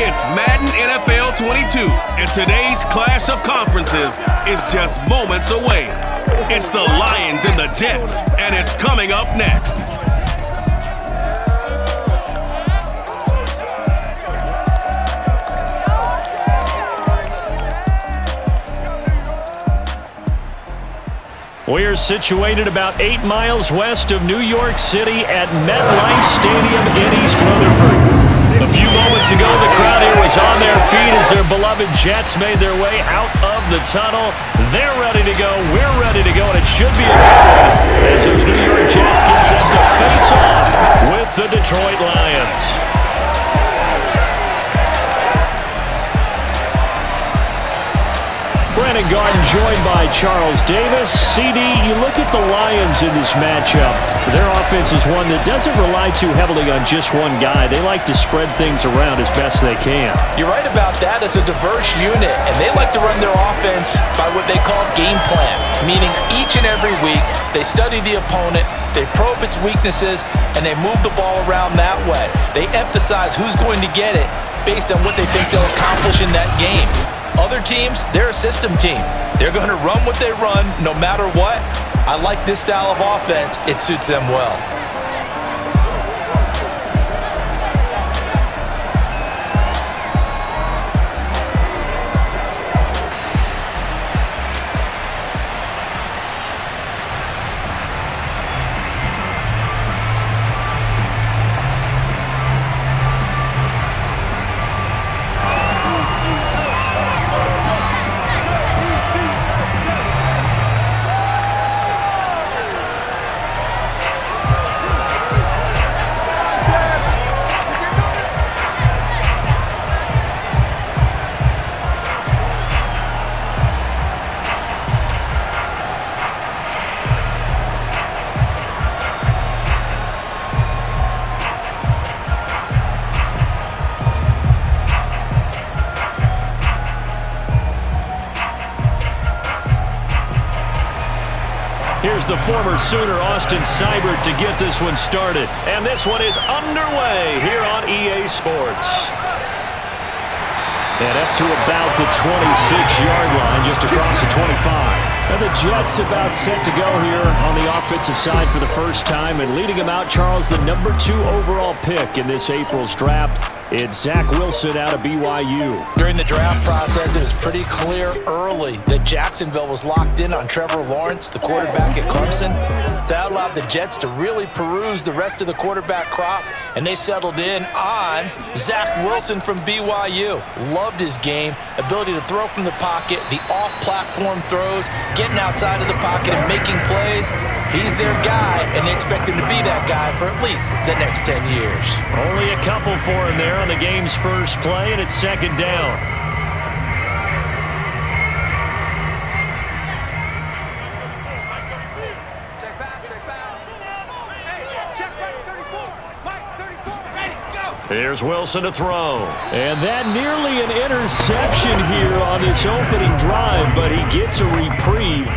It's Madden NFL 22, and today's clash of conferences is just moments away. It's the Lions and the Jets, and it's coming up next. We're situated about 8 miles west of New York City at MetLife Stadium in East Rutherford. A few moments ago, the crowd here was on their feet as their beloved Jets made their way out of the tunnel. They're ready to go. We're ready to go, and it should be a good one as those New York Jets get set to face off with the Detroit Lions. Brandon Garden joined by Charles Davis. CD, you look at the Lions in this matchup. Their offense is one that doesn't rely too heavily on just one guy. They like to spread things around as best they can. You're right about that. It's a diverse unit, and they like to run their offense by what they call game plan, meaning each and every week they study the opponent, they probe its weaknesses, and they move the ball around that way. They emphasize who's going to get it based on what they think they'll accomplish in that game. Other teams, they're a system team. They're going to run what they run no matter what. I like this style of offense. It suits them well. Here's the former Sooner, Austin Seibert, to get this one started. And this one is underway here on EA Sports. And up to about the 26-yard line, just across the 25. And the Jets about set to go here on the offensive side for the first time. And leading them out, Charles, the number 2 overall pick in this April's draft. It's Zach Wilson out of BYU. During the draft process, it was pretty clear early that Jacksonville was locked in on Trevor Lawrence, the quarterback at Clemson. That allowed the Jets to really peruse the rest of the quarterback crop, and they settled in on Zach Wilson from BYU. Loved his game, ability to throw from the pocket, the off-platform throws, getting outside of the pocket and making plays. He's their guy, and they expect him to be that guy for at least the next 10 years. Only a couple for him there on the game's first play, and it's second down. Here's Wilson to throw. And that nearly an interception here on this opening drive, but he gets a reprieve.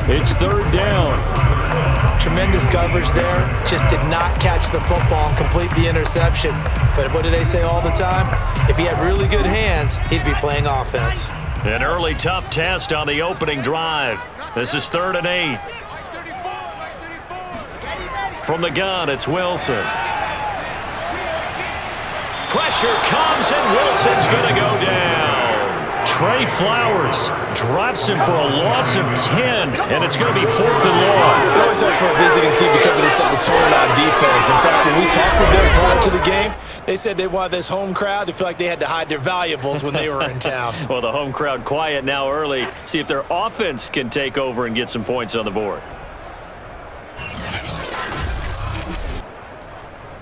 It's third down. Tremendous coverage there. Just did not catch the football and complete the interception. But what do they say all the time? If he had really good hands, he'd be playing offense. An early tough test on the opening drive. This is 3rd and 8. From the gun, it's Wilson. Pressure comes, and Wilson's going to go down. Trey Flowers drops him for a loss of 10, and it's going to be 4th and long. It always helps for a visiting team to come in and set the tone on defense. In fact, when we talked with them prior to the game, they said they wanted this home crowd to feel like they had to hide their valuables when they were in town. Well, the home crowd quiet now early. See if their offense can take over and get some points on the board.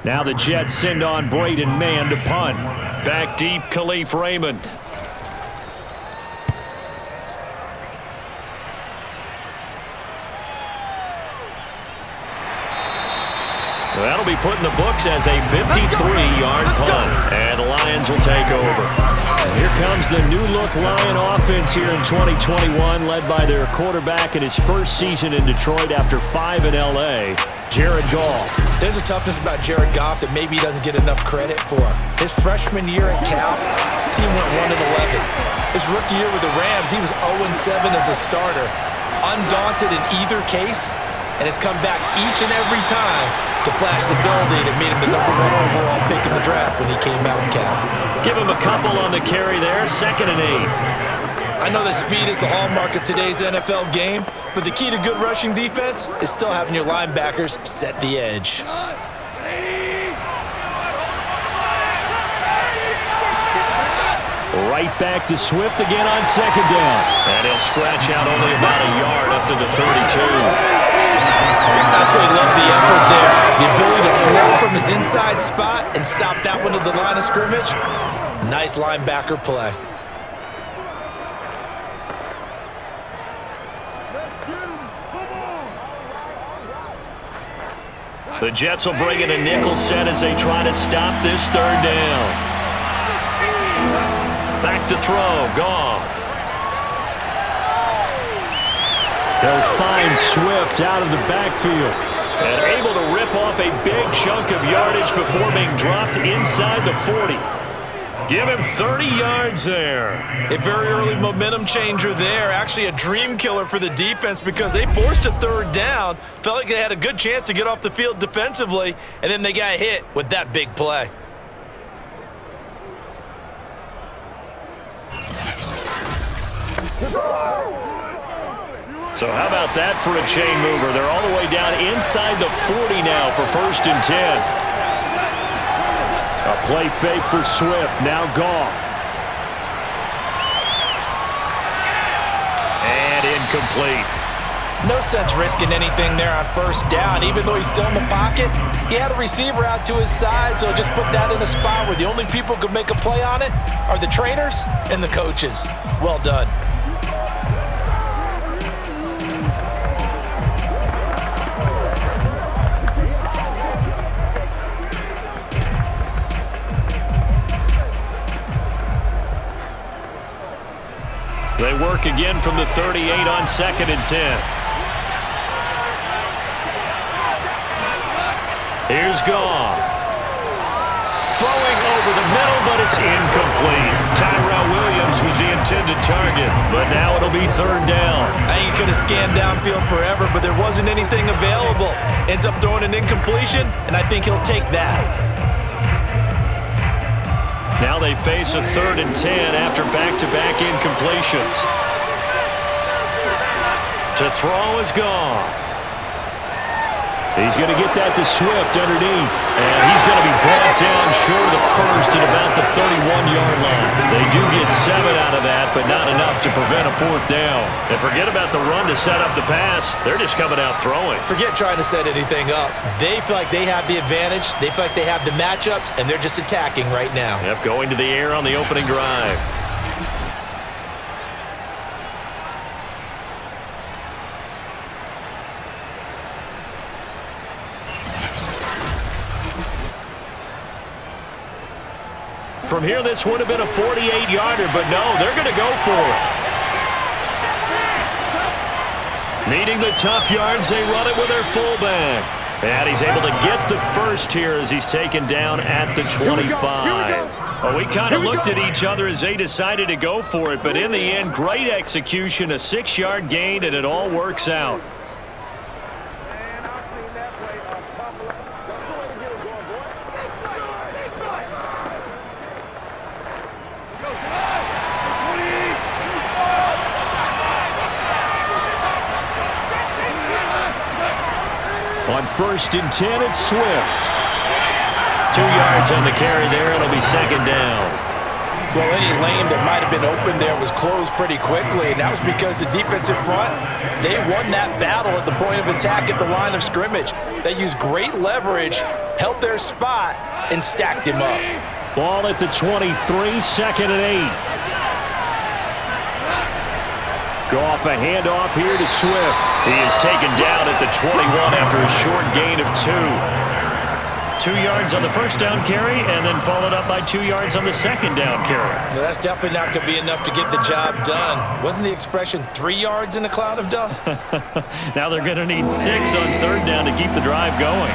Now the Jets send on Braden Mann to punt. Back deep, Khalif Raymond. That'll be put in the books as a 53-yard punt. And the Lions will take over. Here comes the new-look Lion offense here in 2021, led by their quarterback in his first season in Detroit after 5 in L.A., Jared Goff. There's a toughness about Jared Goff that maybe he doesn't get enough credit for. His freshman year at Cal, team went 1-11. His rookie year with the Rams, he was 0-7 as a starter. Undaunted in either case, and has come back each and every time to flash the ability that made him the #1 overall pick in the draft when he came out of Cal. Give him a couple on the carry there, 2nd and 8. I know that speed is the hallmark of today's NFL game, but the key to good rushing defense is still having your linebackers set the edge. Right back to Swift again on 2nd down. And he'll scratch out only about a yard up to the 32. Absolutely love the effort there. The ability to flow from his inside spot and stop that one at the line of scrimmage. Nice linebacker play. The Jets will bring in a nickel set as they try to stop this 3rd down. Back to throw, Goff. They'll find Swift out of the backfield. And able to rip off a big chunk of yardage before being dropped inside the 40. Give him 30 yards there. A very early momentum changer there. Actually a dream killer for the defense because they forced a 3rd down. Felt like they had a good chance to get off the field defensively, and then they got hit with that big play. So how about that for a chain mover? They're all the way down inside the 40 now for 1st and 10. A play fake for Swift. Now Goff. And incomplete. No sense risking anything there on 1st down. Even though he's still in the pocket, he had a receiver out to his side, so just put that in a spot where the only people who can make a play on it are the trainers and the coaches. Well done. They work again from the 38 on 2nd and 10. Here's Goff. Throwing over the middle, but it's incomplete. Tyrell Williams was the intended target, but now it'll be 3rd down. I think he could have scanned downfield forever, but there wasn't anything available. Ends up throwing an incompletion, and I think he'll take that. Now they face a 3rd and 10 after back-to-back incompletions. To throw is Goff. He's going to get that to Swift underneath. And he's going to be brought down short of the 1st at about the 31-yard line. They do get 7 out of that, but not enough to prevent a 4th down. And forget about the run to set up the pass. They're just coming out throwing. Forget trying to set anything up. They feel like they have the advantage. They feel like they have the matchups, and they're just attacking right now. Yep, going to the air on the opening drive. From here, this would have been a 48-yarder, but no, they're going to go for it. Needing the tough yards, they run it with their fullback. And he's able to get the first here as he's taken down at the 25. Well, we kind of looked at each other as they decided to go for it, but in the end, great execution, a 6-yard gain, and it all works out. On 1st and 10, it's Swift. 2 yards on the carry there. It'll be 2nd down. Well, any lane that might have been open there was closed pretty quickly, and that was because the defensive front, they won that battle at the point of attack at the line of scrimmage. They used great leverage, held their spot, and stacked him up. Ball at the 23, 2nd and 8. Goff, a handoff here to Swift. He is taken down at the 21 after a short gain of 2. 2 yards on the first down carry and then followed up by 2 yards on the second down carry. Well, that's definitely not going to be enough to get the job done. Wasn't the expression 3 yards in a cloud of dust? Now they're going to need 6 on third down to keep the drive going.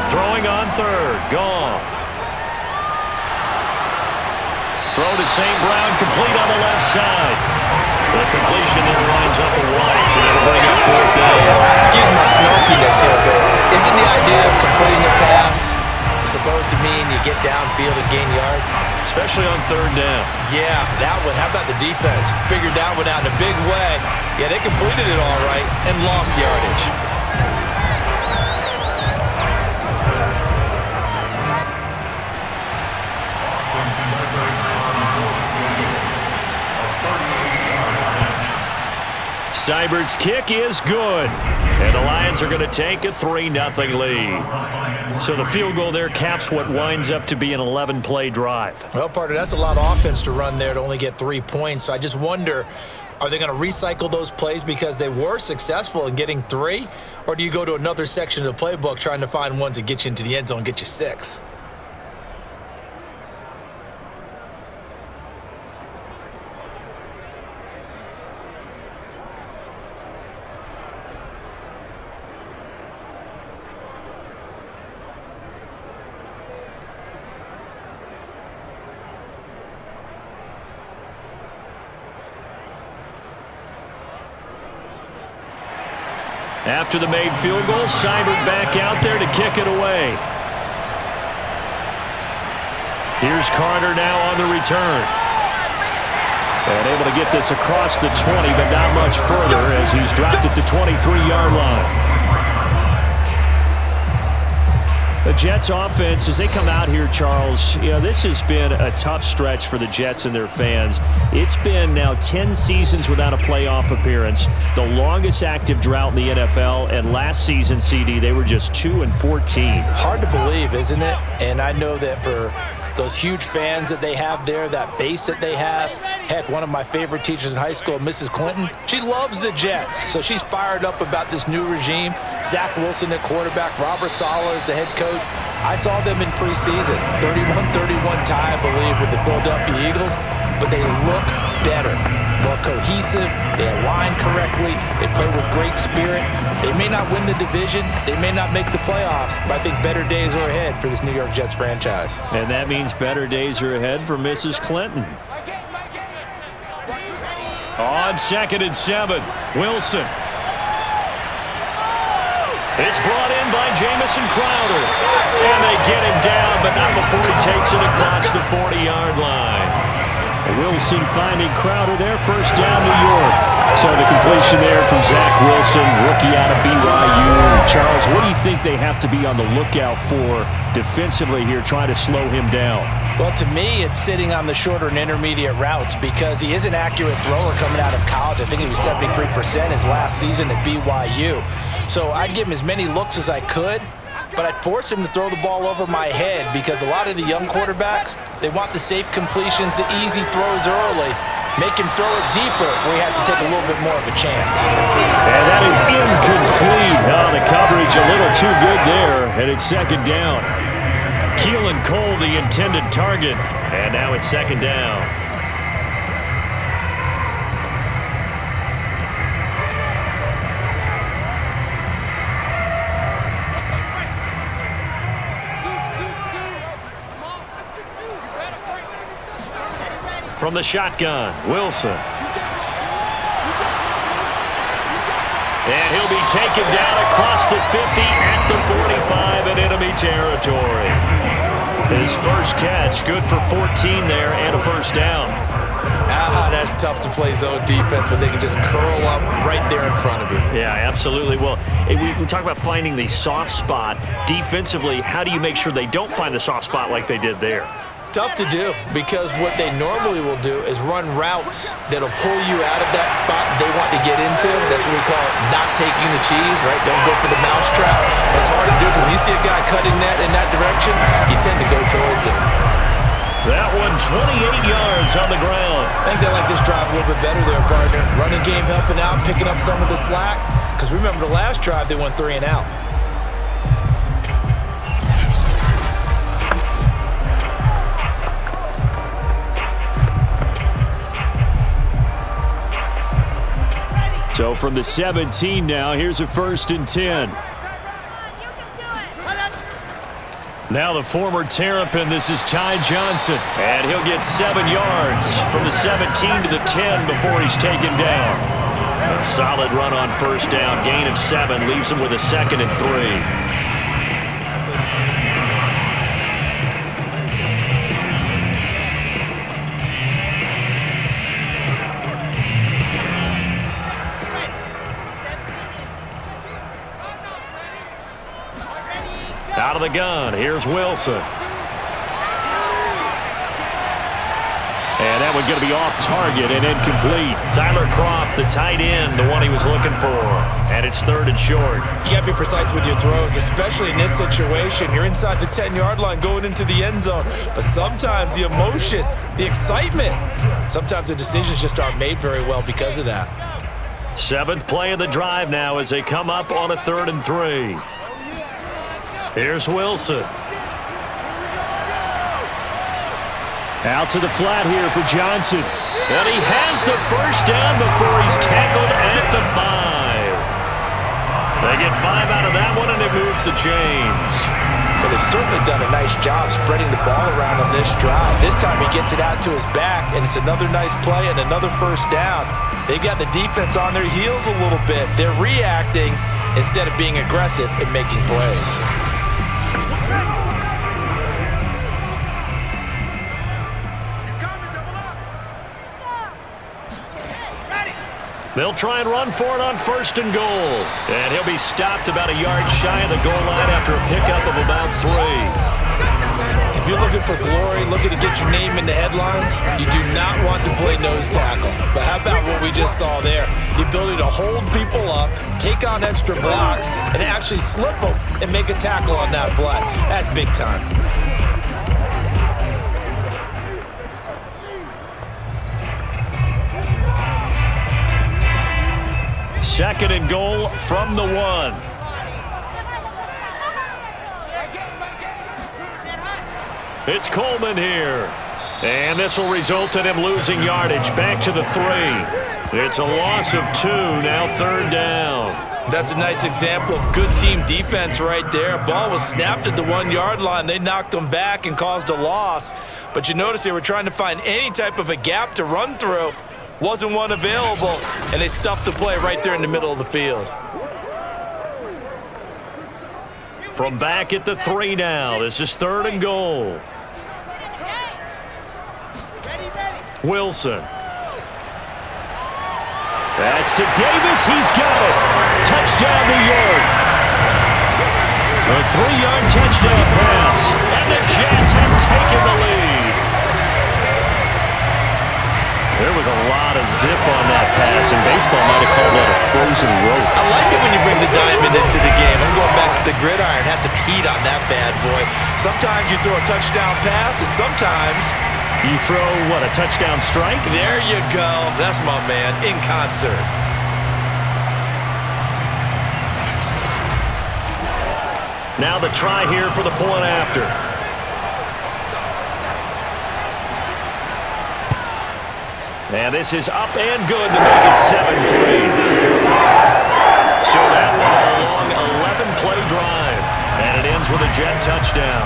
Throwing on third, Goff. Throw to St. Brown, complete on the left side. The completion there lines up a Walsh, and it'll bring up fourth down. Excuse my snarkiness here, but isn't the idea of completing a pass supposed to mean you get downfield and gain yards? Especially on third down. Yeah, that one. How about the defense? Figured that one out in a big way. Yeah, they completed it all right and lost yardage. Seibert's kick is good. And the Lions are going to take a 3-0 lead. So the field goal there caps what winds up to be an 11-play drive. Well, partner, that's a lot of offense to run there to only get 3 points. So I just wonder, are they going to recycle those plays because they were successful in getting 3? Or do you go to another section of the playbook trying to find ones that get you into the end zone and get you 6? After the made field goal, Seibert back out there to kick it away. Here's Carter now on the return. And able to get this across the 20, but not much further as he's dropped it to 23-yard line. The Jets offense, as they come out here, Charles, you know, this has been a tough stretch for the Jets and their fans. It's been now 10 seasons without a playoff appearance, the longest active drought in the NFL, and last season, CD, they were just 2-14. Hard to believe, isn't it? And I know that for those huge fans that they have there, that base that they have. Heck, one of my favorite teachers in high school, Mrs. Clinton, she loves the Jets, so she's fired up about this new regime. Zach Wilson at quarterback, Robert Saleh as the head coach. I saw them in preseason, 31-31 tie, I believe, with the Philadelphia Eagles, but they look better, more cohesive, they align correctly, they play with great spirit. They may not win the division, they may not make the playoffs, but I think better days are ahead for this New York Jets franchise. And that means better days are ahead for Mrs. Clinton. On 2nd and 7, Wilson. It's brought in by Jamison Crowder. And they get him down, but not before he takes it across the 40-yard line. Wilson finding Crowder there, first down New York. So the completion there from Zach Wilson, rookie out of BYU. Charles, what do you think they have to be on the lookout for defensively here, trying to slow him down? Well, to me, it's sitting on the shorter and intermediate routes because he is an accurate thrower coming out of college. I think he was 73% his last season at BYU. So I'd give him as many looks as I could, but I'd force him to throw the ball over my head because a lot of the young quarterbacks, they want the safe completions, the easy throws early. Make him throw it deeper where he has to take a little bit more of a chance. And that is incomplete. Oh, the coverage a little too good there, and it's second down. Keelan Cole, the intended target, and now it's second down. From the shotgun, Wilson. And he'll be taken down across the 50 at the 45 in enemy territory. His first catch, good for 14 there and a first down. That's tough to play zone defense when they can just curl up right there in front of you. Yeah, absolutely. Well, we talk about finding the soft spot. Defensively, how do you make sure they don't find the soft spot like they did there? Tough to do because what they normally will do is run routes that'll pull you out of that spot they want to get into. That's what we call not taking the cheese, right? Don't go for the mousetrap. But it's hard to do because when you see a guy cutting that in that direction, you tend to go towards him. That one 28 yards on the ground. I think they like this drive a little bit better there, partner. Running game helping out, picking up some of the slack. Because remember the last drive, they went 3 and out. So from the 17 now, here's a 1st and 10. Now the former Terrapin, this is Ty Johnson. And he'll get 7 yards from the 17 to the 10 before he's taken down. A solid run on 1st down. Gain of 7 leaves him with a 2nd and 3. Out of the gun, here's Wilson. And that one going to be off target and incomplete. Tyler Kroft, the tight end, the one he was looking for. And it's 3rd and short. You got to be precise with your throws, especially in this situation. You're inside the 10-yard line going into the end zone. But sometimes the emotion, the excitement, sometimes the decisions just aren't made very well because of that. 7th play of the drive now as they come up on a 3rd and 3. Here's Wilson. Out to the flat here for Johnson. And he has the 1st down before he's tackled at the 5. They get 5 out of that one, and it moves the chains. Well, they've certainly done a nice job spreading the ball around on this drive. This time he gets it out to his back, and it's another nice play and another 1st down. They've got the defense on their heels a little bit. They're reacting instead of being aggressive and making plays. They'll try and run for it on 1st and goal. And he'll be stopped about a yard shy of the goal line after a pickup of about 3. If you're looking for glory, looking to get your name in the headlines, you do not want to play nose tackle. But how about what we just saw there? The ability to hold people up, take on extra blocks, and actually slip them and make a tackle on that play. That's big time. Second and goal from the 1. It's Coleman here. And this will result in him losing yardage. Back to the 3. It's a loss of 2, now 3rd down. That's a nice example of good team defense right there. Ball was snapped at the 1-yard line. They knocked them back and caused a loss. But you notice they were trying to find any type of a gap to run through. Wasn't one available, and they stuffed the play right there in the middle of the field. From back at the 3 now, this is 3rd and goal. Wilson. That's to Davis. He's got it. Touchdown, New York. A 3-yard touchdown pass, and the Jets have taken the lead. There was a lot of zip on that pass, and baseball might have called that a frozen rope. I like it when you bring the diamond into the game. I'm going back to the gridiron. Had some heat on that bad boy. Sometimes you throw a touchdown pass, and sometimes you throw, what, a touchdown strike? There you go. That's my man, in concert. Now the try here for the point after. And this is up and good to make it 7-3. So that one a long 11-play drive. And it ends with a Jet touchdown.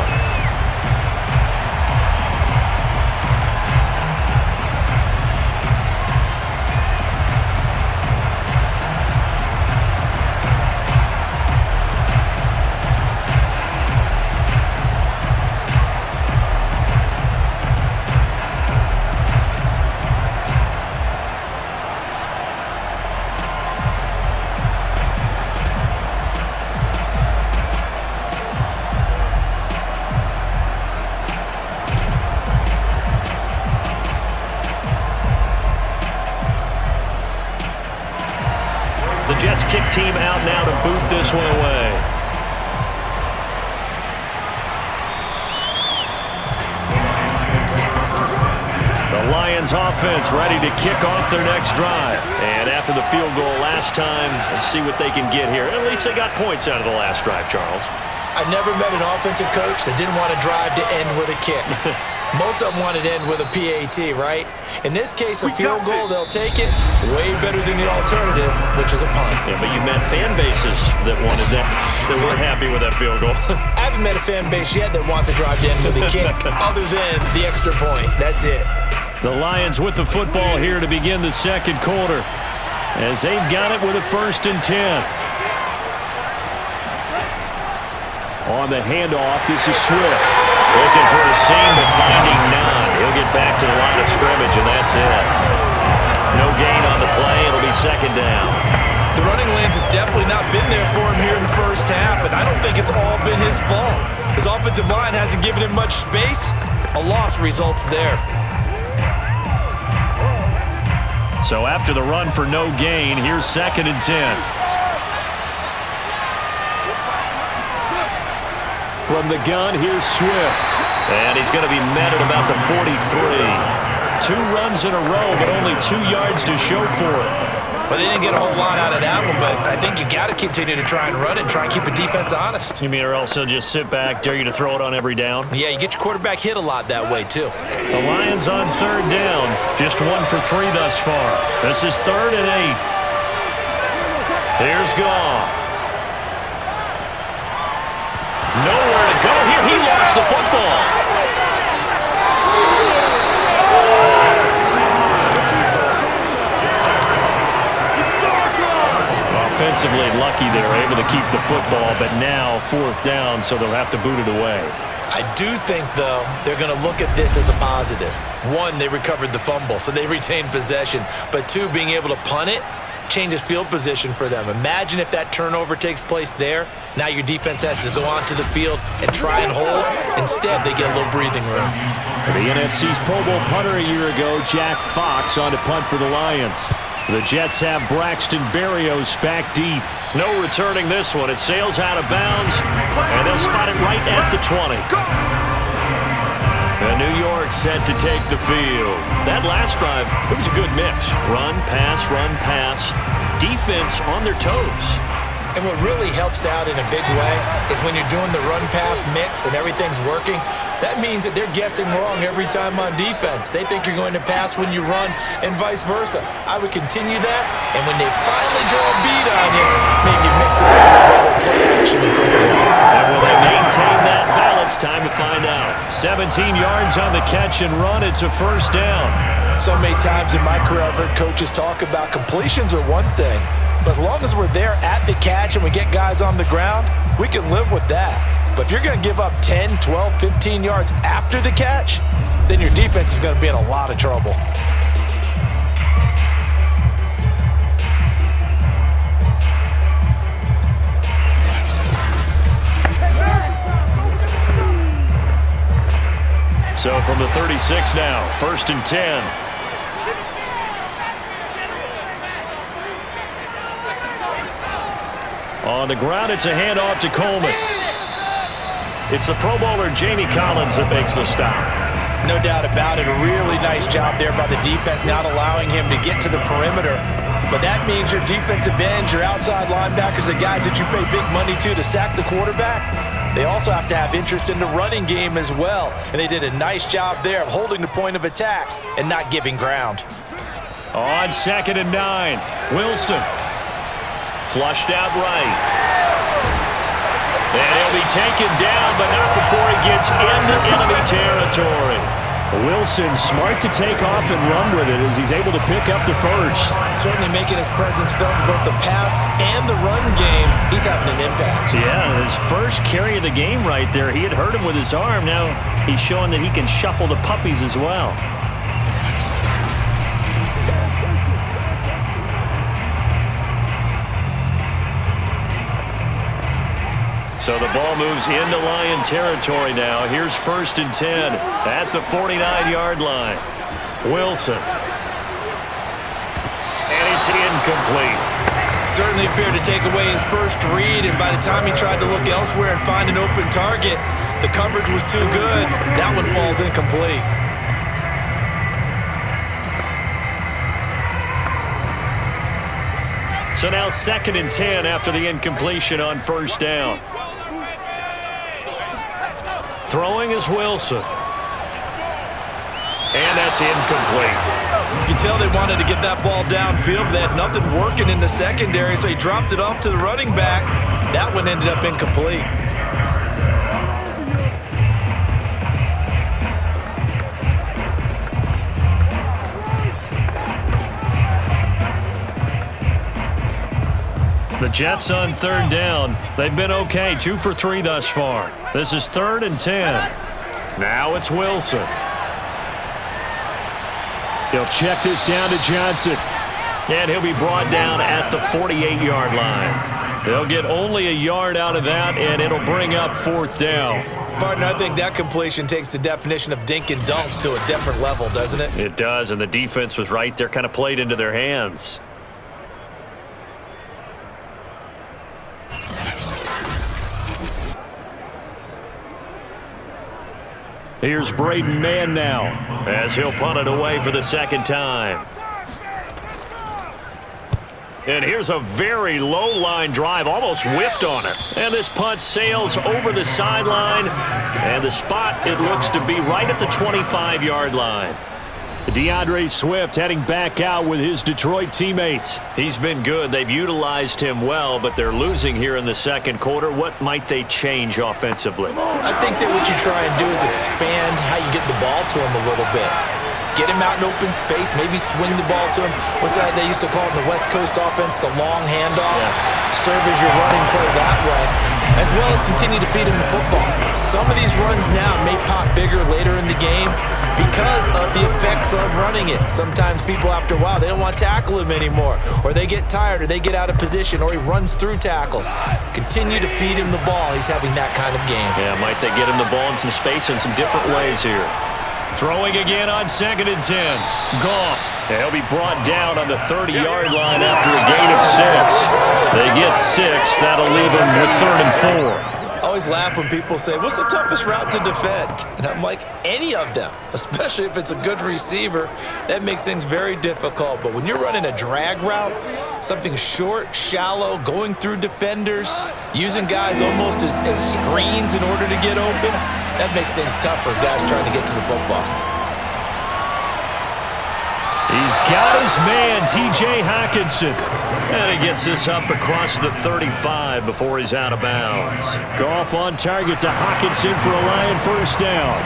The Jets kick team out now to boot this one away. The Lions offense ready to kick off their next drive. And after the field goal last time, let's see what they can get here. At least they got points out of the last drive, Charles. I never met an offensive coach that didn't want to drive to end with a kick. Most of them want it in with a PAT, right? In this case, a field goal, they'll take it way better than the alternative, which is a punt. Yeah, but you met fan bases that wanted that, that weren't happy with that field goal. I haven't met a fan base yet that wants to drive in with a kick other than the extra point. That's it. The Lions with the football here to begin the second quarter, as they've got it with a 1st and 10. On the handoff, this is Swift. Looking for a seam, but finding none. He'll get back to the line of scrimmage, and that's it. No gain on the play. It'll be 2nd down. The running lanes have definitely not been there for him here in the first half, and I don't think it's all been his fault. His offensive line hasn't given him much space. A loss results there. So after the run for no gain, here's 2nd and 10. From the gun, here's Swift. And he's going to be met at about the 43. 2 runs in a row, but only 2 yards to show for it. Well, they didn't get a whole lot out of that one, but I think you got to continue to try and run and try and keep the defense honest. You mean or else they'll just sit back, dare you to throw it on every down? Yeah, you get your quarterback hit a lot that way, too. The Lions on 3rd down. Just 1 for 3 thus far. This is 3rd and 8. Here's Goff. Nowhere to go here. He lost the football. Offensively lucky they were able to keep the football, but now 4th down, so they'll have to boot it away. I do think, though, they're going to look at this as a positive. 1, they recovered the fumble, so they retained possession. But 2, being able to punt it changes field position for them. Imagine if that turnover takes place there. Now your defense has to go onto the field and try and hold. Instead, they get a little breathing room. The NFC's Pro Bowl punter a year ago, Jack Fox, on to punt for the Lions. The Jets have Braxton Berrios back deep. No returning this one. It sails out of bounds, and they'll spot it right at the 20. And New York set to take the field. That last drive, it was a good mix. Run, pass, defense on their toes. And what really helps out in a big way is when you're doing the run-pass mix and everything's working, that means that they're guessing wrong every time on defense. They think you're going to pass when you run and vice versa. I would continue that, and when they finally draw a beat on you, maybe mix it up with a little play action and throw it in. And will they maintain that balance? Time to find out. 17 yards on the catch and run. It's a 1st down. So many times in my career, I've heard coaches talk about completions are one thing, but as long as we're there at the catch and we get guys on the ground, we can live with that. But if you're going to give up 10, 12, 15 yards after the catch, then your defense is going to be in a lot of trouble. So from the 36 now, 1st and 10. On the ground, it's a handoff to Coleman. It's the Pro Bowler Jamie Collins that makes the stop. No doubt about it. A really nice job there by the defense, not allowing him to get to the perimeter. But that means your defensive ends, your outside linebackers, the guys that you pay big money to sack the quarterback, they also have to have interest in the running game as well. And they did a nice job there of holding the point of attack and not giving ground. On 2nd and 9, Wilson. Flushed out right. And he'll be taken down, but not before he gets into enemy territory. Wilson smart to take off and run with it as he's able to pick up the 1st. Certainly making his presence felt in both the pass and the run game. He's having an impact. Yeah, his first carry of the game right there. He had hurt him with his arm. Now he's showing that he can shuffle the puppies as well. So the ball moves into Lion territory now. Here's 1st and 10 at the 49-yard line. Wilson. And it's incomplete. Certainly appeared to take away his first read, and by the time he tried to look elsewhere and find an open target, the coverage was too good. That one falls incomplete. So now 2nd and 10 after the incompletion on 1st down. Throwing is Wilson. And that's incomplete. You can tell they wanted to get that ball downfield, but they had nothing working in the secondary, so he dropped it off to the running back. That one ended up incomplete. The Jets on third down. They've been okay, 2 for 3 thus far. This is 3rd and 10. Now it's Wilson. He'll check this down to Johnson. And he'll be brought down at the 48-yard line. They'll get only a yard out of that, and it'll bring up 4th down. Partner, I think that completion takes the definition of dink and dunk to a different level, doesn't it? It does, and the defense was right there, kind of played into their hands. Here's Braden Mann now, as he'll punt it away for the 2nd time. And here's a very low line drive, almost whiffed on it. And this punt sails over the sideline, and the spot, it looks to be right at the 25-yard line. DeAndre Swift heading back out with his Detroit teammates. He's been good. They've utilized him well, but they're losing here in the 2nd quarter. What might they change offensively? I think that what you try and do is expand how you get the ball to him a little bit. Get him out in open space, maybe swing the ball to him. What's that they used to call it in the West Coast offense, the long handoff? Yeah. Serve as your running play that way, as well as continue to feed him the football. Some of these runs now may pop bigger later in the game because of the effects of running it. Sometimes people, after a while, they don't want to tackle him anymore, or they get tired, or they get out of position, or he runs through tackles. Continue to feed him the ball. He's having that kind of game. Yeah, might they get him the ball in some space in some different ways here. Throwing again on 2nd and 10. Goff. He'll be brought down on the 30-yard line after a gain of 6. They get 6. That'll leave them with 3rd and 4. I always laugh when people say, what's the toughest route to defend? And I'm like, any of them, especially if it's a good receiver. That makes things very difficult. But when you're running a drag route, something short, shallow, going through defenders, using guys almost as screens in order to get open, that makes things tough for guys trying to get to the football. He's got his man, T.J. Hockenson. And he gets this up across the 35 before he's out of bounds. Goff on target to Hockenson for a Lion 1st down.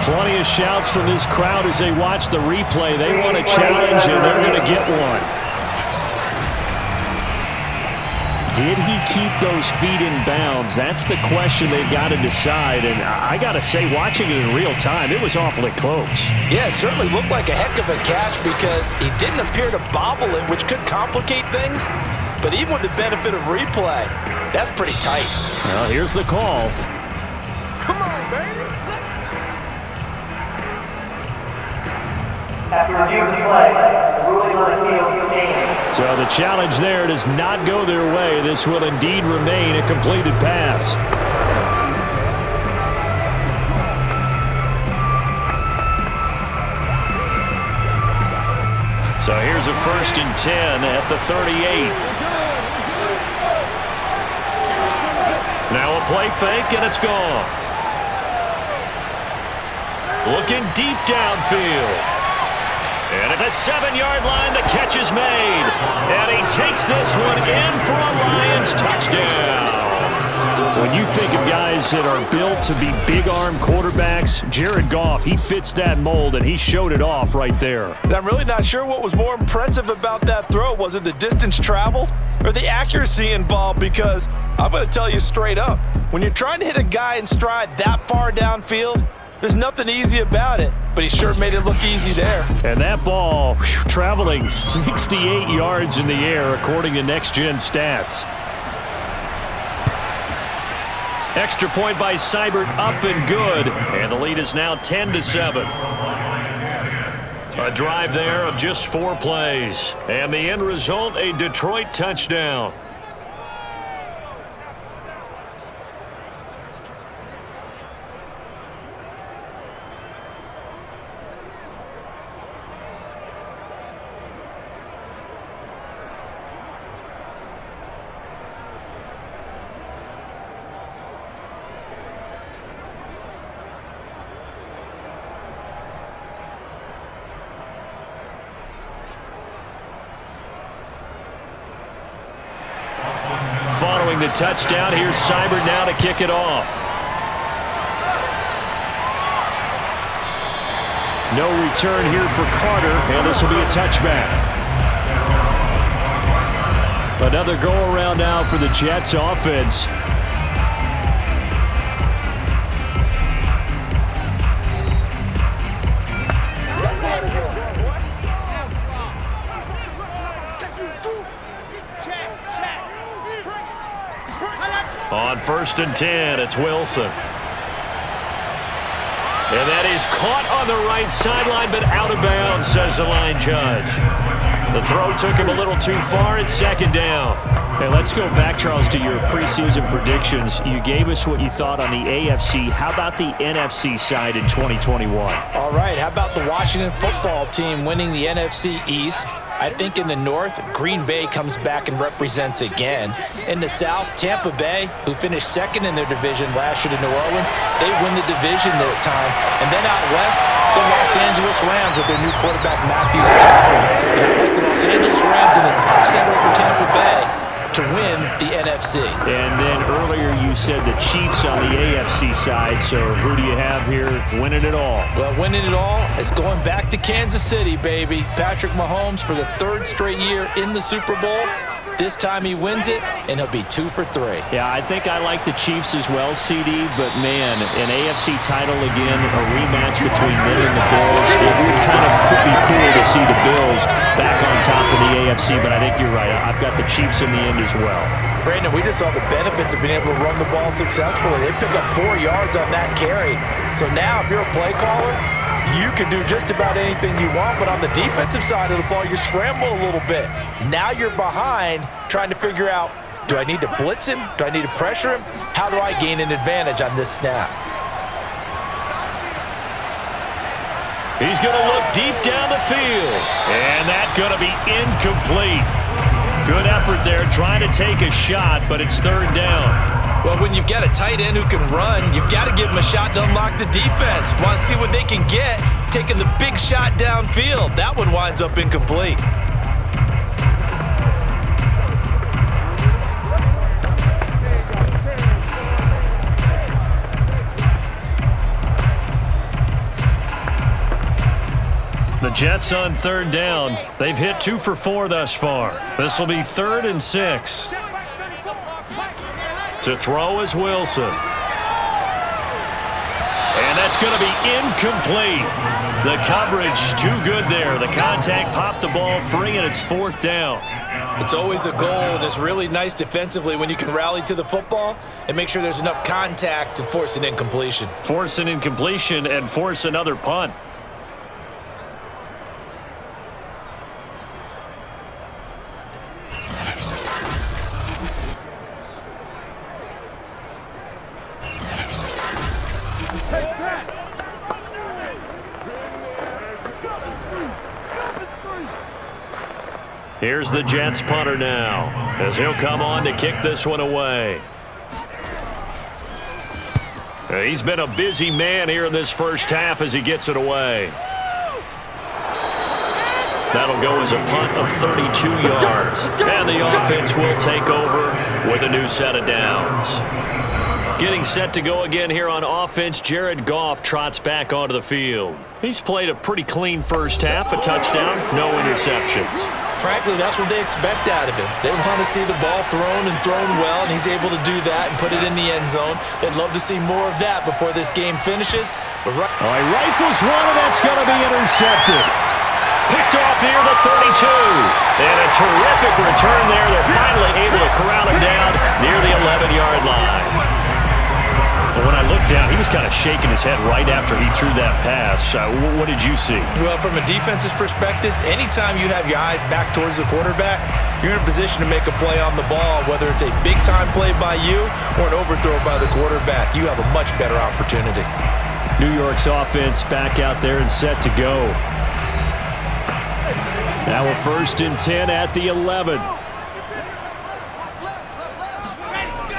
Plenty of shouts from this crowd as they watch the replay. They want a challenge, and they're going to get one. Did he keep those feet in bounds? That's the question they've got to decide. And I got to say, watching it in real time, it was awfully close. Yeah, it certainly looked like a heck of a catch because he didn't appear to bobble it, which could complicate things. But even with the benefit of replay, that's pretty tight. Well, here's the call. Come on, baby. After review of the play, the ruling on the field stands. So the challenge there does not go their way. This will indeed remain a completed pass. So here's a 1st and 10 at the 38. Now a play fake, and it's gone. Looking deep downfield. And at the 7-yard line, the catch is made. And he takes this one in for a Lions touchdown. When you think of guys that are built to be big-arm quarterbacks, Jared Goff, he fits that mold, and he showed it off right there. And I'm really not sure what was more impressive about that throw. Was it the distance traveled or the accuracy involved? Because I'm going to tell you straight up, when you're trying to hit a guy in stride that far downfield, there's nothing easy about it, but he sure made it look easy there. And that ball traveling 68 yards in the air, according to Next Gen Stats. Extra point by Seibert, up and good. And the lead is now 10-7. A drive there of just 4 plays. And the end result, a Detroit touchdown. to touchdown. Here's Seibert now to kick it off. No return here for Carter, and this will be a touchback. Another go-around now for the Jets offense. On 1st and 10, it's Wilson. And that is caught on the right sideline, but out of bounds, says the line judge. The throw took him a little too far. It's 2nd down. Hey, let's go back, Charles, to your preseason predictions. You gave us what you thought on the AFC. How about the NFC side in 2021? All right, how about the Washington football team winning the NFC East? I think in the North, Green Bay comes back and represents again. In the South, Tampa Bay, who finished 2nd in their division last year to New Orleans, they win the division this time. And then out West, the Los Angeles Rams with their new quarterback, Matthew Stafford. And I like the Los Angeles Rams in an upset over Tampa Bay to win the NFC. And then earlier you said the Chiefs on the AFC side, so who do you have here winning it all? Well, winning it all is going back to Kansas City, baby. Patrick Mahomes for the 3rd straight year in the Super Bowl. This time he wins it, and he'll be 2 for 3. Yeah, I think I like the Chiefs as well, CD, but man, an AFC title again, a rematch between them and the Bills. It would kind of be cool to see the Bills back on top of the AFC, but I think you're right. I've got the Chiefs in the end as well. Brandon, we just saw the benefits of being able to run the ball successfully. They pick up 4 yards on that carry. So now if you're a play caller, you can do just about anything you want, but on the defensive side of the ball, you scramble a little bit. Now you're behind trying to figure out, do I need to blitz him? Do I need to pressure him? How do I gain an advantage on this snap? He's going to look deep down the field, and that's going to be incomplete. Good effort there trying to take a shot, but it's 3rd down. Well, when you've got a tight end who can run, you've got to give him a shot to unlock the defense. Want to see what they can get, taking the big shot downfield. That one winds up incomplete. The Jets on 3rd down. They've hit 2 for 4 thus far. This will be 3rd and 6. To throw is Wilson. And that's going to be incomplete. The coverage too good there. The contact popped the ball free, and it's 4th down. It's always a goal, and it's really nice defensively when you can rally to the football and make sure there's enough contact to force an incompletion. Force an incompletion and force another punt. Here's the Jets punter now, as he'll come on to kick this one away. He's been a busy man here in this first half as he gets it away. That'll go as a punt of 32 yards. And the offense will take over with a new set of downs. Getting set to go again here on offense, Jared Goff trots back onto the field. He's played a pretty clean first half, a touchdown, no interceptions. Frankly, that's what they expect out of him. They want to see the ball thrown and thrown well, and he's able to do that and put it in the end zone. They'd love to see more of that before this game finishes. But he rifles one, and that's going to be intercepted. Picked off near the 32. And a terrific return there. They're finally able to corral him down near the 11-yard line. But when I looked down, he was kind of shaking his head right after he threw that pass. What did you see? Well, from a defense's perspective, anytime you have your eyes back towards the quarterback, you're in a position to make a play on the ball, whether it's a big-time play by you or an overthrow by the quarterback. You have a much better opportunity. New York's offense back out there and set to go. Now a 1st and 10 at the 11.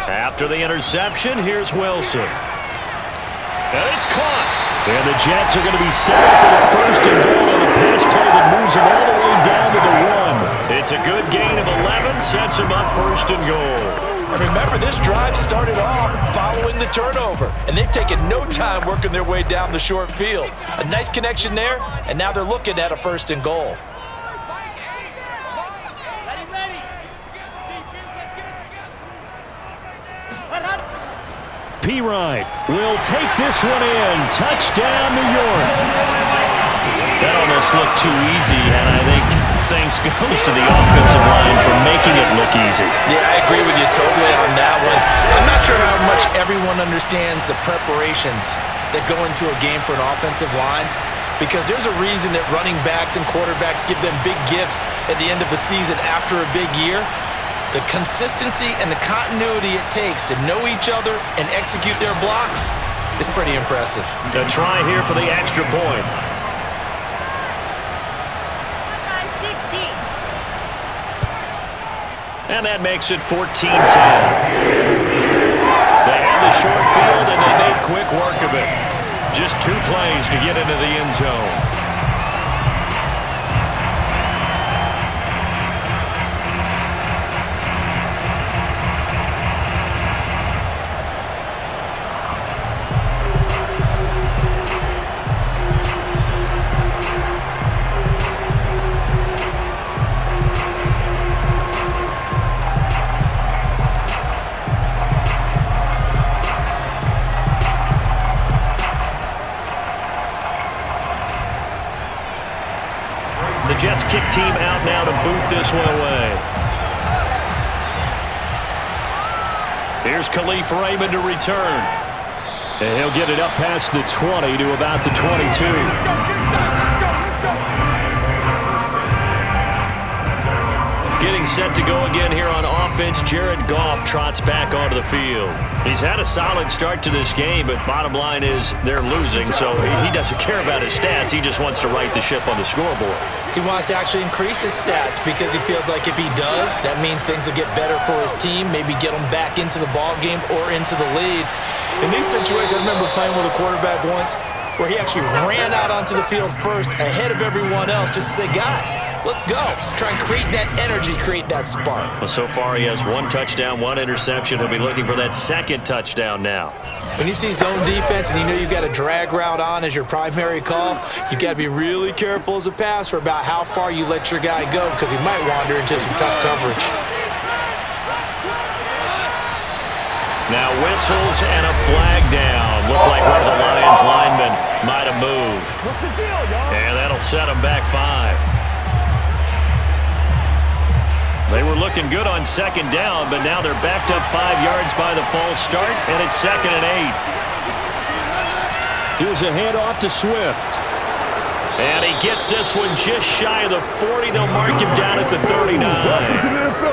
After the interception, here's Wilson. And it's caught. And the Jets are going to be set up for the 1st and goal on a pass play that moves them all the way down to the 1. It's a good gain of 11, sets him up 1st and goal. Remember, this drive started off following the turnover, and they've taken no time working their way down the short field. A nice connection there, and now they're looking at a 1st and goal. P-Ride will take this one in. Touchdown, New York. That almost looked too easy, and I think thanks goes to the offensive line for making it look easy. Yeah, I agree with you totally on that one. I'm not sure how much everyone understands the preparations that go into a game for an offensive line, because there's a reason that running backs and quarterbacks give them big gifts at the end of the season after a big year. The consistency and the continuity it takes to know each other and execute their blocks is pretty impressive. A try here for the extra point. And that makes it 14-10. They had the short field, and they made quick work of it. Just 2 plays to get into the end zone. The Jets kick team out now to boot this one away. Here's Khalif Raymond to return. And he'll get it up past the 20 to about the 22. Getting set to go again here on offense. Jared Goff trots back onto the field. He's had a solid start to this game, but bottom line is they're losing, so he doesn't care about his stats. He just wants to right the ship on the scoreboard. He wants to actually increase his stats because he feels like if he does, that means things will get better for his team, maybe get him back into the ball game or into the lead. In these situations, I remember playing with a quarterback once where he actually ran out onto the field first ahead of everyone else just to say, guys, let's go. Try and create that energy, create that spark. Well, so far he has 1 touchdown, 1 interception. He'll be looking for that 2nd touchdown now. When you see zone defense and you know you've got a drag route on as your primary call, you've got to be really careful as a passer about how far you let your guy go because he might wander into some tough coverage. Now whistles and a flag down. Looked like one of the Lions linemen might have moved. What's the deal, y'all? And that'll set them back 5. They were looking good on 2nd down, but now they're backed up 5 yards by the false start, and it's 2nd and 8. Here's a handoff to Swift. And he gets this one just shy of the 40. They'll mark him down at the 39.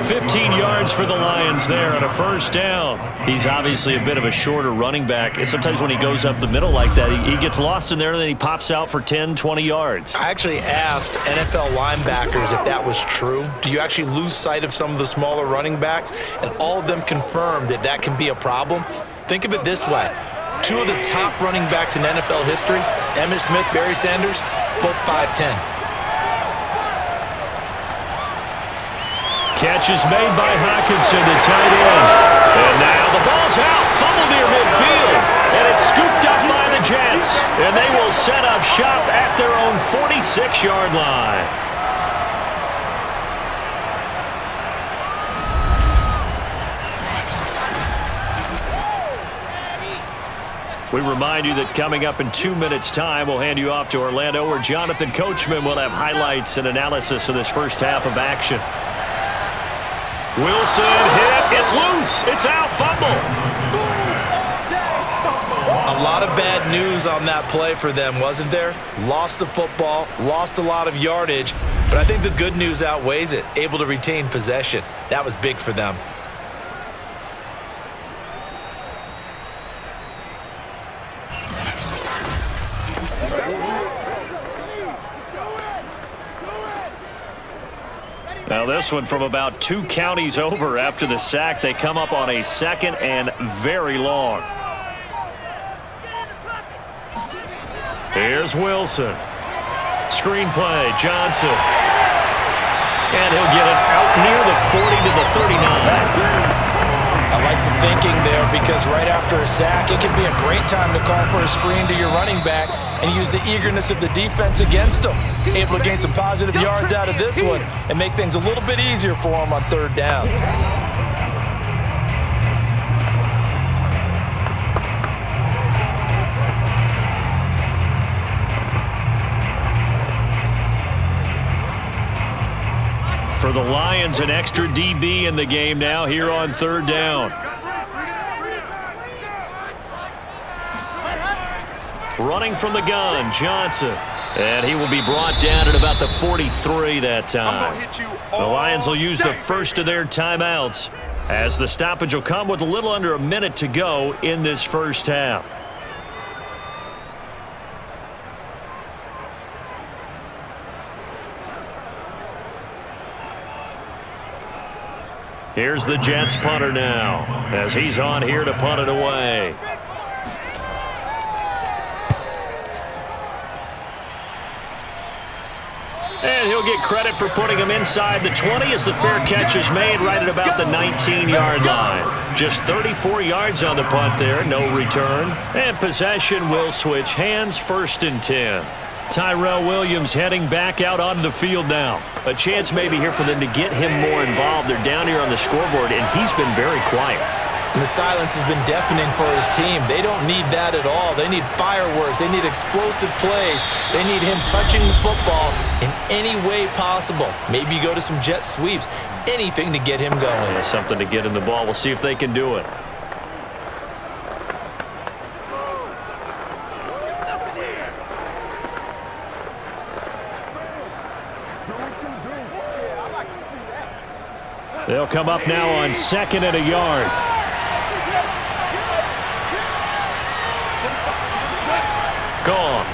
15 yards for the Lions there on a 1st down. He's obviously a bit of a shorter running back. And sometimes when he goes up the middle like that, he gets lost in there, and then he pops out for 10, 20 yards. I actually asked NFL linebackers if that was true. Do you actually lose sight of some of the smaller running backs? And all of them confirmed that that can be a problem. Think of it this way. 2 of the top running backs in NFL history, Emmitt Smith, Barry Sanders, both 5'10". Catch is made by Hockenson, the tight end. And now the ball's out, fumbled near midfield. And it's scooped up by the Jets. And they will set up shop at their own 46-yard line. We remind you that coming up in 2 minutes' time, we'll hand you off to Orlando, where Jonathan Coachman will have highlights and analysis of this first half of action. Wilson hit. It's loose. It's out. Fumble. A lot of bad news on that play for them, wasn't there? Lost the football, lost a lot of yardage, but I think the good news outweighs it. Able to retain possession. That was big for them. Now this one from about 2 counties over after the sack. They come up on a 2nd and very long. Here's Wilson. Screen play, Johnson. And he'll get it out near the 40 to the 39. thinking there, because right after a sack, it can be a great time to call for a screen to your running back and use the eagerness of the defense against them. Able to gain some positive yards out of this one and make things a little bit easier for them on third down. For the Lions, an extra DB in the game now here on third down. Running from the gun, Johnson. And he will be brought down at about the 43 that time. The Lions will use the first of their timeouts as the stoppage will come with a little under a minute to go in this first half. Here's the Jets punter now as he's on here to punt it away. And he'll get credit for putting him inside the 20 as the fair catch is made right at about the 19-yard line. Just 34 yards on the punt there, no return. And possession will switch hands, 1st and 10. Tyrell Williams heading back out onto the field now. A chance maybe here for them to get him more involved. They're down here on the scoreboard, and he's been very quiet. And the silence has been deafening for his team. They don't need that at all. They need fireworks. They need explosive plays. They need him touching the football in any way possible. Maybe go to some jet sweeps. Anything to get him going. There's something to get in the ball. We'll see if they can do it. They'll come up now on 2nd and a yard. Gone.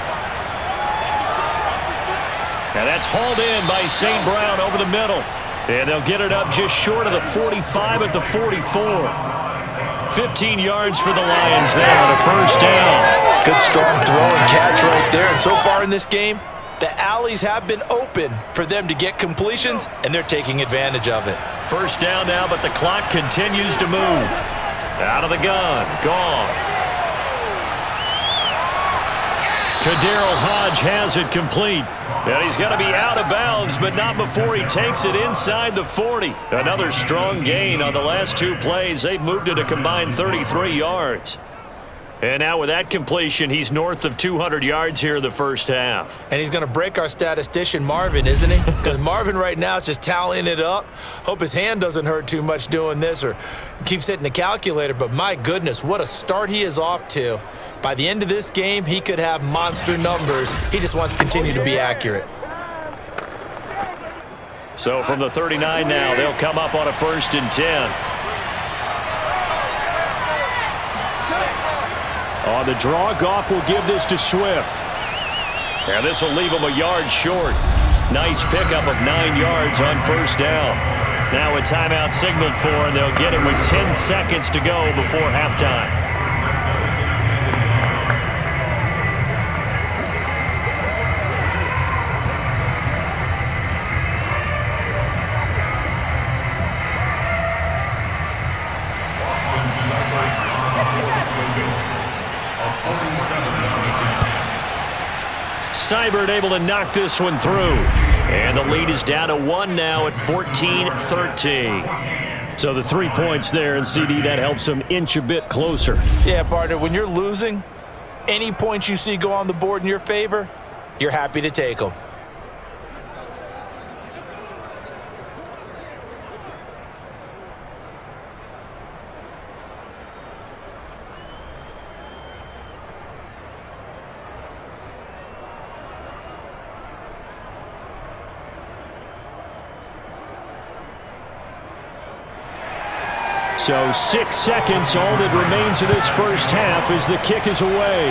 And that's hauled in by St. Brown over the middle. And they'll get it up just short of the 45 at the 44. 15 yards for the Lions there on a first down. Good strong throw and catch right there. And so far in this game, the alleys have been open for them to get completions, and they're taking advantage of it. First down now, but the clock continues to move. Out of the gun, Goff. Kadarrell Hodge has it complete. And he's got to be out of bounds, but not before he takes it inside the 40. Another strong gain on the last 2 plays. They've moved it a combined 33 yards. And now with that completion, he's north of 200 yards here in the first half. And he's going to break our statistician Marvin, isn't he? Because Marvin right now is just tallying it up. Hope his hand doesn't hurt too much doing this or keeps hitting the calculator. But my goodness, what a start he is off to. By the end of this game, he could have monster numbers. He just wants to continue to be accurate. So from the 39 now, they'll come up on a 1st and 10. On the draw, Goff will give this to Swift. And this will leave him a yard short. Nice pickup of 9 yards on first down. Now a timeout signaled for, and they'll get it with 10 seconds to go before halftime. Seibert able to knock this one through. And the lead is down to 1 now at 14-13. So the 3 points there, and CD, that helps them inch a bit closer. Yeah, partner, when you're losing, any points you see go on the board in your favor, you're happy to take them. So 6 seconds, all that remains of this first half as the kick is away.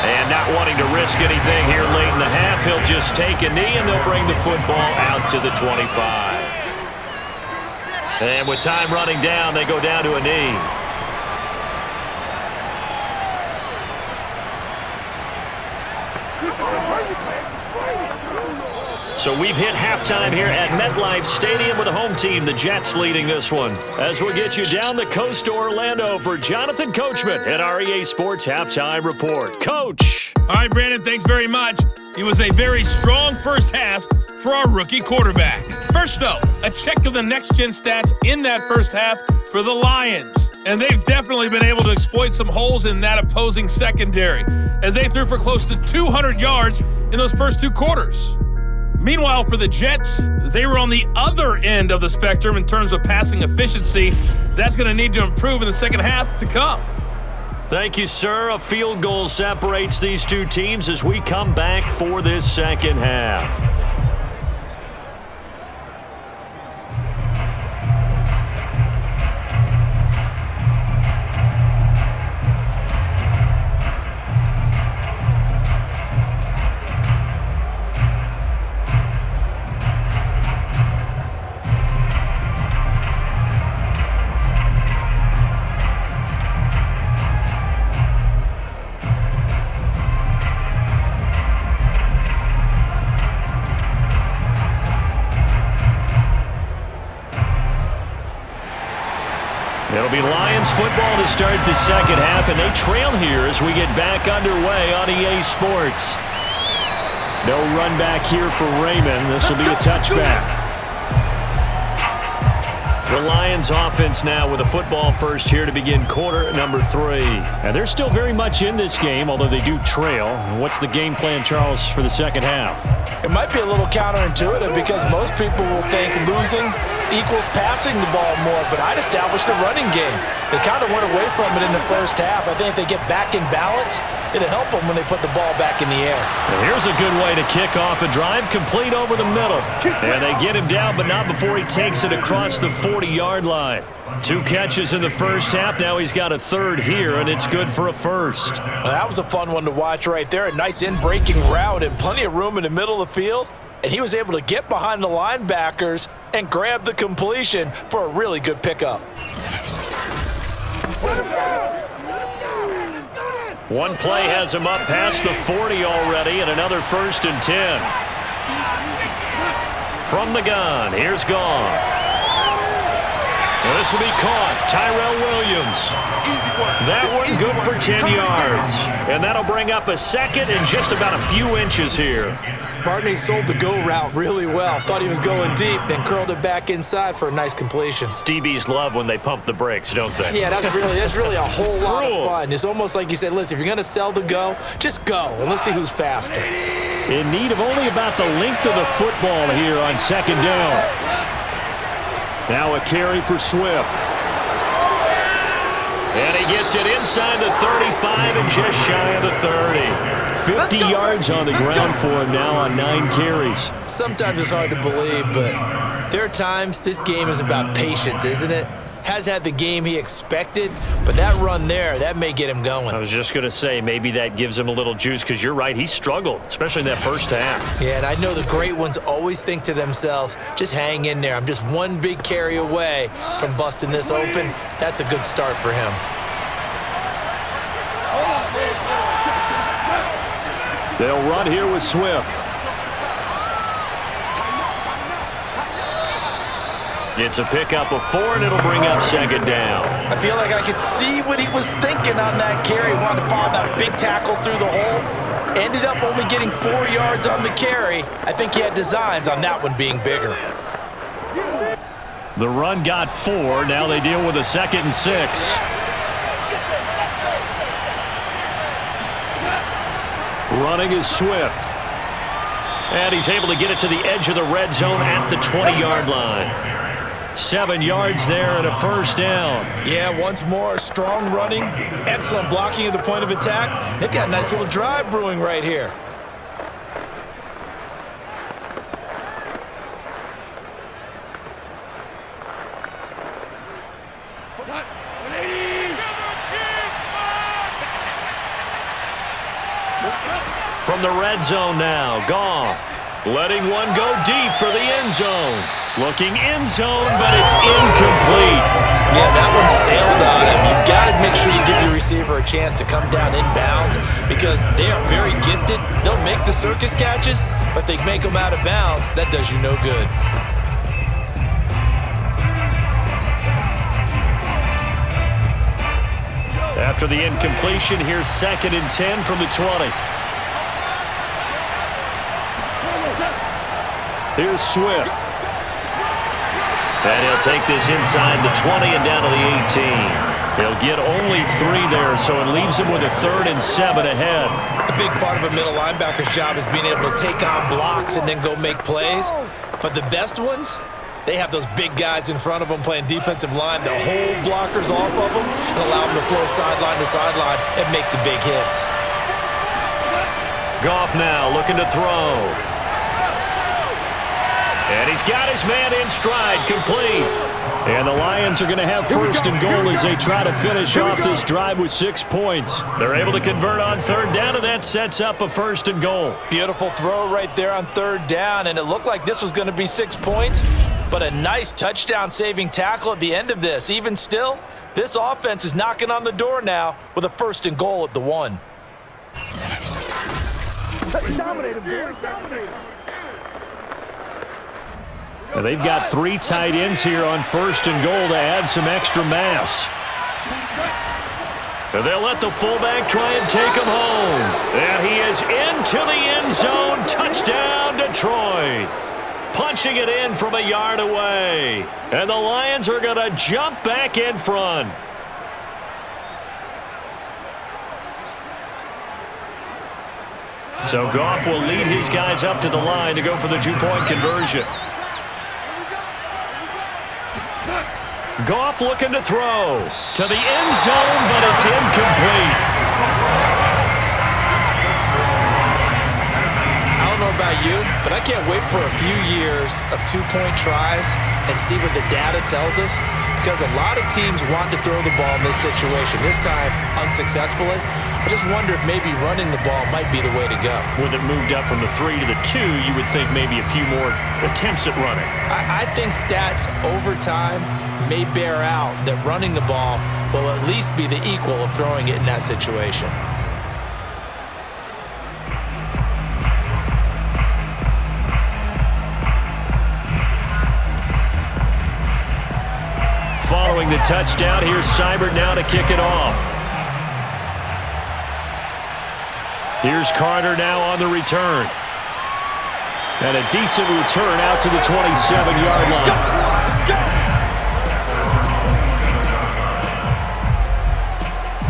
And not wanting to risk anything here late in the half, he'll just take a knee and they'll bring the football out to the 25. And with time running down, they go down to a knee. So we've hit halftime here at MetLife Stadium with the home team, the Jets, leading this one. As we'll get you down the coast to Orlando for Jonathan Coachman at our EA Sports Halftime Report. Coach! All right, Brandon, thanks very much. It was a very strong first half for our rookie quarterback. First, though, a check of the next-gen stats in that first half for the Lions. And they've definitely been able to exploit some holes in that opposing secondary, as they threw for close to 200 yards in those first two quarters. Meanwhile, for the Jets, they were on the other end of the spectrum in terms of passing efficiency. That's going to need to improve in the second half to come. Thank you, sir. A field goal separates these two teams as we come back for this second half. It'll be Lions football to start the second half, and they trail here as we get back underway on EA Sports. No run back here for Raymond. This will be a touchback. The Lions offense now with a football first here to begin quarter number 3. And they're still very much in this game, although they do trail. What's the game plan, Charles, for the second half? It might be a little counterintuitive because most people will think losing equals passing the ball more, but I'd establish the running game. They kind of went away from it in the first half. I think if they get back in balance, it'll help them when they put the ball back in the air. Well, here's a good way to kick off a drive, complete over the middle. And they get him down, but not before he takes it across the 40-yard line. 2 catches in the first half. Now he's got a third here, and it's good for a first. Well, that was a fun one to watch right there. A nice in-breaking route and plenty of room in the middle of the field. And he was able to get behind the linebackers and grab the completion for a really good pickup. One play has him up past the 40 already, and another 1st and 10. From the gun, here's Goff. Well, this will be caught. Tyrell Williams. That one good for 10 yards. And that'll bring up a second and just about a few inches here. Barney sold the go route really well. Thought he was going deep, then curled it back inside for a nice completion. DBs love when they pump the brakes, don't they? Yeah, that's really a whole lot of fun. It's almost like you said, listen, if you're going to sell the go, just go, and let's see who's faster. In need of only about the length of the football here on second down. Now a carry for Swift. And he gets it inside the 35 and just shy of the 30. 50 yards on the ground for him now on 9 carries. Sometimes it's hard to believe, but there are times this game is about patience, isn't it? Has had the game he expected, but that run there, that may get him going. I was just going to say, maybe that gives him a little juice because you're right, he struggled, especially in that first half. Yeah, and I know the great ones always think to themselves, just hang in there. I'm just one big carry away from busting this open. That's a good start for him. They'll run here with Swift. It's a pickup of 4, and it'll bring up second down. I feel like I could see what he was thinking on that carry. Wanted to follow that big tackle through the hole. Ended up only getting 4 yards on the carry. I think he had designs on that one being bigger. The run got 4. Now they deal with a 2nd and 6. Running is Swift. And he's able to get it to the edge of the red zone at the 20-yard line. 7 yards there and a first down. Yeah, once more, strong running, excellent blocking at the point of attack. They've got a nice little drive brewing right here. From the red zone now, Goff letting one go deep for the end zone. Looking end zone, but it's incomplete. Yeah, that one sailed on him. You've got to make sure you give your receiver a chance to come down inbounds because they are very gifted. They'll make the circus catches, but if they make them out of bounds, that does you no good. After the incompletion, here's 2nd and 10 from the 20. Here's Swift. And he'll take this inside the 20 and down to the 18. He'll get only 3 there, so it leaves him with a 3rd and 7 ahead. A big part of a middle linebacker's job is being able to take on blocks and then go make plays. But the best ones, they have those big guys in front of them playing defensive line to hold blockers off of them and allow them to flow sideline to sideline and make the big hits. Goff now looking to throw. And he's got his man in stride, complete. And the Lions are going to have 1st and goal as they try to finish off this drive with 6 points. They're able to convert on 3rd down, and that sets up a 1st and goal. Beautiful throw right there on 3rd down, and it looked like this was going to be 6 points, but a nice touchdown-saving tackle at the end of this. Even still, this offense is knocking on the door now with a 1st and goal at the 1. And they've got 3 tight ends here on 1st and goal to add some extra mass. And they'll let the fullback try and take him home. And he is into the end zone. Touchdown, Detroit. Punching it in from a yard away. And the Lions are going to jump back in front. So Goff will lead his guys up to the line to go for the 2-point conversion. Goff looking to throw to the end zone, but it's incomplete. I don't know about you, but I can't wait for a few years of 2-point tries and see what the data tells us, because a lot of teams want to throw the ball in this situation, this time unsuccessfully. I just wonder if maybe running the ball might be the way to go. With it moved up from the 3 to the 2, you would think maybe a few more attempts at running. I think stats over time may bear out that running the ball will at least be the equal of throwing it in that situation. Following the touchdown, here's Seibert now to kick it off. Here's Carter now on the return. And a decent return out to the 27-yard line.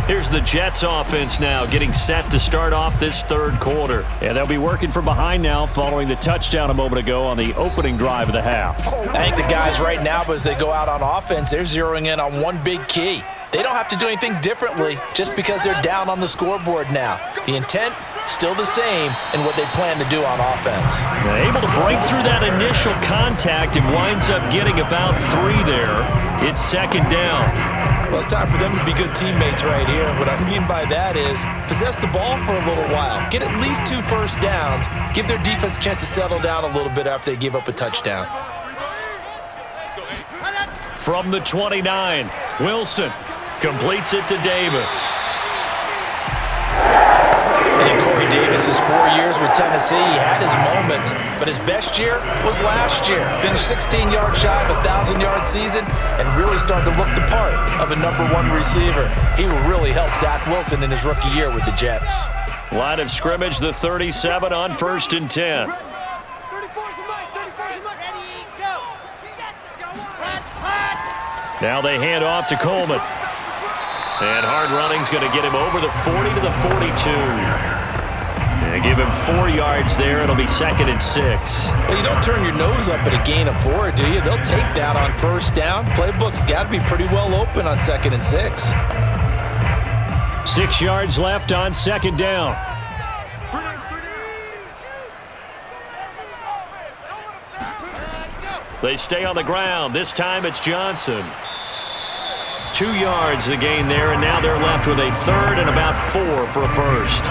Here's the Jets offense now getting set to start off this 3rd quarter. And they'll be working from behind now following the touchdown a moment ago on the opening drive of the half. I think the guys right now, as they go out on offense, they're zeroing in on one big key. They don't have to do anything differently just because they're down on the scoreboard now. The intent, still the same in what they plan to do on offense. They're able to break through that initial contact and winds up getting about 3 there. It's 2nd down. Well, it's time for them to be good teammates right here. What I mean by that is possess the ball for a little while. Get at least 2 first downs. Give their defense a chance to settle down a little bit after they give up a touchdown. From the 29, Wilson completes it to Davis. And in Corey Davis's 4 years with Tennessee, he had his moments, but his best year was last year. Finished 16 yards shy of a 1,000-yard season and really started to look the part of a #1 receiver. He will really help Zach Wilson in his rookie year with the Jets. Line of scrimmage, the 37 on 1st and 10. Now they hand off to Coleman. And hard running's going to get him over the 40 to the 42. And give him 4 yards there. It'll be 2nd and 6. Well, you don't turn your nose up at a gain of 4, do you? They'll take that on 1st down. Playbook's got to be pretty well open on 2nd and 6. 6 yards left on 2nd down. They stay on the ground. This time it's Johnson. 2 yards the gain there, and now they're left with a 3rd and about 4 for a 1st.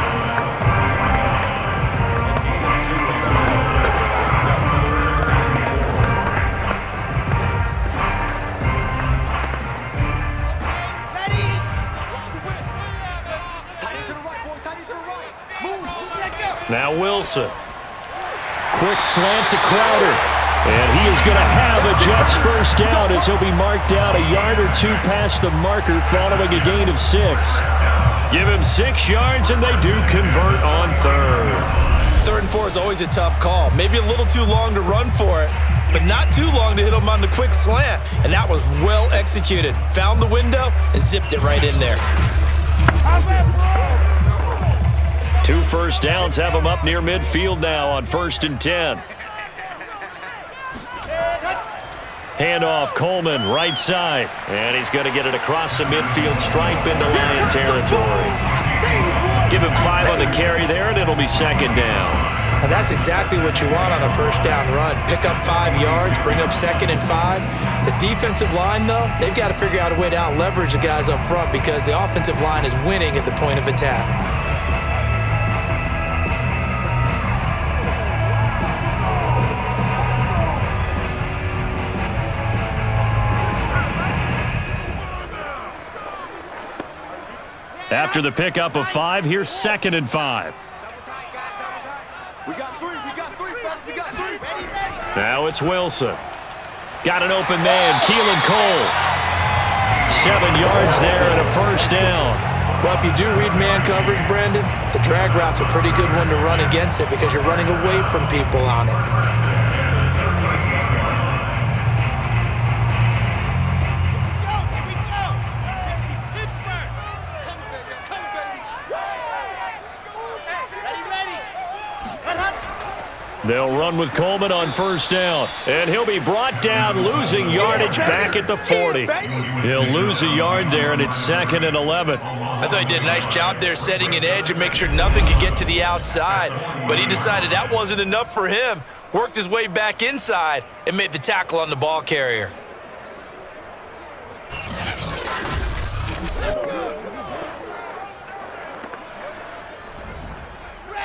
Now Wilson. Quick slant to Crowder. And he is going to have a Jets first down as he'll be marked down a yard or two past the marker following a gain of 6. Give him 6 yards, and they do convert on third. 3rd and 4 is always a tough call. Maybe a little too long to run for it, but not too long to hit him on the quick slant. And that was well executed. Found the window and zipped it right in there. 2 first downs have him up near midfield now on 1st and 10. Handoff, Coleman, right side. And he's going to get it across the midfield stripe into Lion territory. Give him 5 on the carry there, and it'll be 2nd down. And that's exactly what you want on a first down run. Pick up 5 yards, bring up 2nd and 5. The defensive line, though, they've got to figure out a way to out-leverage the guys up front because the offensive line is winning at the point of attack. After the pickup of 5, here's 2nd and 5. We got 3, we got 3. Now it's Wilson. Got an open man, Keelan Cole. 7 yards there and a first down. Well, if you do read man coverage, Brandon, the drag route's a pretty good one to run against it because you're running away from people on it. They'll run with Coleman on first down, and he'll be brought down, losing yardage back at the 40. He'll lose a yard there, and it's 2nd and 11. I thought he did a nice job there setting an edge and make sure nothing could get to the outside, but he decided that wasn't enough for him, worked his way back inside, and made the tackle on the ball carrier.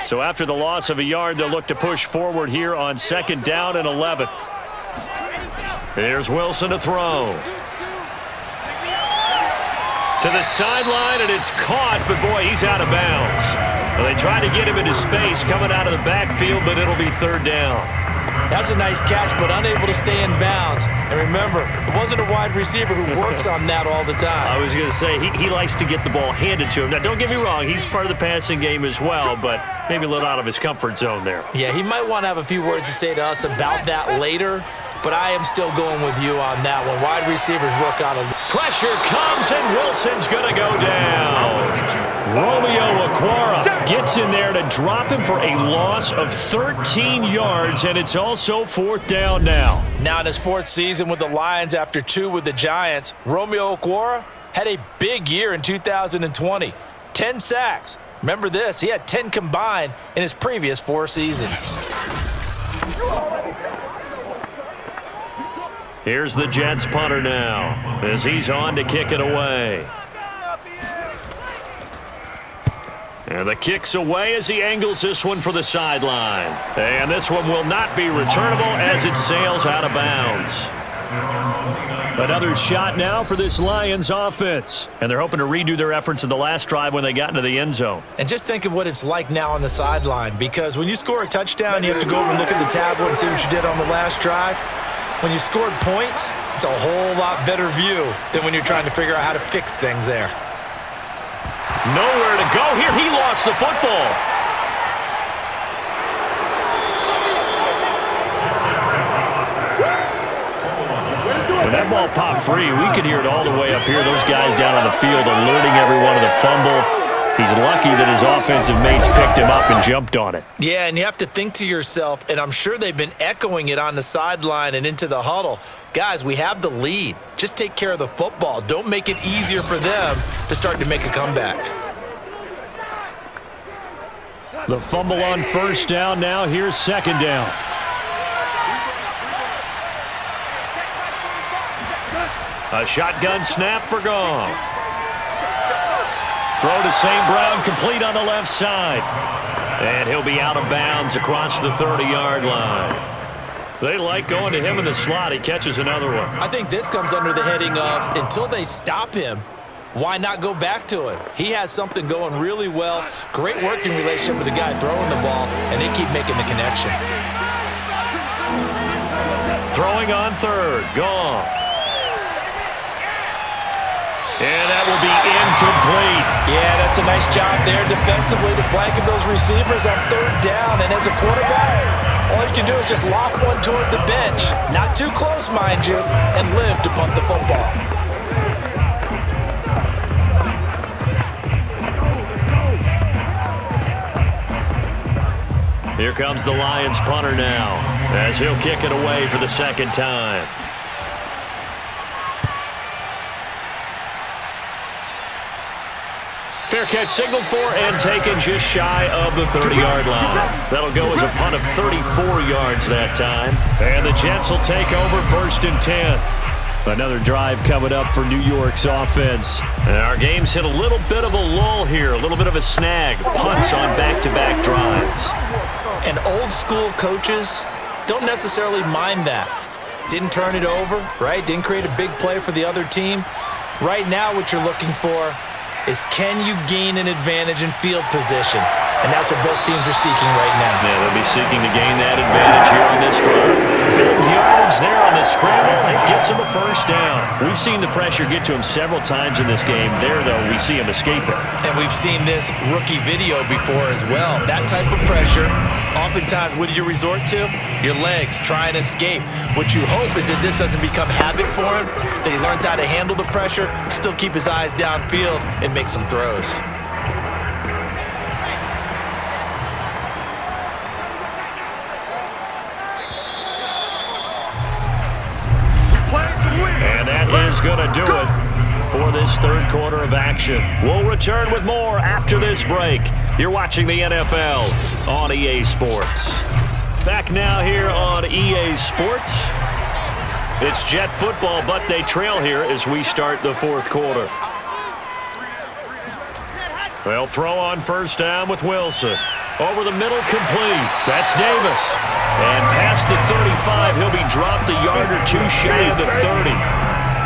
So after the loss of a yard, they'll look to push forward here on 2nd down and 11. There's Wilson to throw. To the sideline, and it's caught, but boy, he's out of bounds. Well, they tried to get him into space coming out of the backfield, but it'll be 3rd down. That's a nice catch, but unable to stay in bounds. And remember, it wasn't a wide receiver who works on that all the time. I was going to say, he likes to get the ball handed to him. Now, don't get me wrong, he's part of the passing game as well, but maybe a little out of his comfort zone there. Yeah, he might want to have a few words to say to us about that later, but I am still going with you on that one. Wide receivers work on it. Pressure comes, and Wilson's going to go down. Romeo Okwara gets in there to drop him for a loss of 13 yards, and it's also 4th down now. Now in his 4th season with the Lions after 2 with the Giants, Romeo Okwara had a big year in 2020. 10 sacks. Remember this, he had 10 combined in his previous 4 seasons. Here's the Jets punter now as he's on to kick it away. And the kick's away as he angles this one for the sideline. And this one will not be returnable as it sails out of bounds. Another shot now for this Lions offense. And they're hoping to redo their efforts in the last drive when they got into the end zone. And just think of what it's like now on the sideline, because when you score a touchdown, you have to go over and look at the tablet and see what you did on the last drive. When you scored points, it's a whole lot better view than when you're trying to figure out how to fix things there. Nowhere to go here. He lost the football. When that ball popped free, we could hear it all the way up here. Those guys down on the field alerting everyone of the fumble. He's lucky that his offensive mates picked him up and jumped on it. Yeah, and you have to think to yourself, and I'm sure they've been echoing it on the sideline and into the huddle. Guys, we have the lead. Just take care of the football. Don't make it easier for them to start to make a comeback. The fumble on first down now. Here's 2nd down. A shotgun snap for Goff. Throw to St. Brown, complete on the left side. And he'll be out of bounds across the 30-yard line. They like going to him in the slot. He catches another one. I think this comes under the heading of, until they stop him, why not go back to it? He has something going really well. Great working relationship with the guy throwing the ball, and they keep making the connection. Throwing on third, Goff. And that will be incomplete. Yeah, that's a nice job there defensively to blanket those receivers on third down. And as a quarterback, all you can do is just lock one toward the bench. Not too close, mind you, and live to punt the football. Here comes the Lions punter now, as he'll kick it away for the second time. Fair catch signaled for and taken just shy of the 30-yard line. That'll go as a punt of 34 yards that time. And the Jets will take over 1st and 10. Another drive coming up for New York's offense. And our game's hit a little bit of a lull here, a little bit of a snag. Punts on back-to-back drives. And old-school coaches don't necessarily mind that. Didn't turn it over, right? Didn't create a big play for the other team. Right now what you're looking for is can you gain an advantage in field position? And that's what both teams are seeking right now. Yeah, they'll be seeking to gain that advantage here on this drive. Big yardage there on the scramble. It gets him a first down. We've seen the pressure get to him several times in this game. There, though, we see him escape it. And we've seen this rookie video before as well. That type of pressure, oftentimes, what do you resort to? Your legs, try and escape. What you hope is that this doesn't become habit for him, that he learns how to handle the pressure, still keep his eyes downfield, and make some throws. And that is going to do it for this third quarter of action. We'll return with more after this break. You're watching the NFL on EA Sports. Back now here on EA Sports. It's Jet football, but they trail here as we start the fourth quarter. They'll throw on first down with Wilson. Over the middle, complete. That's Davis. And past the 35, he'll be dropped a yard or two shy of the 30.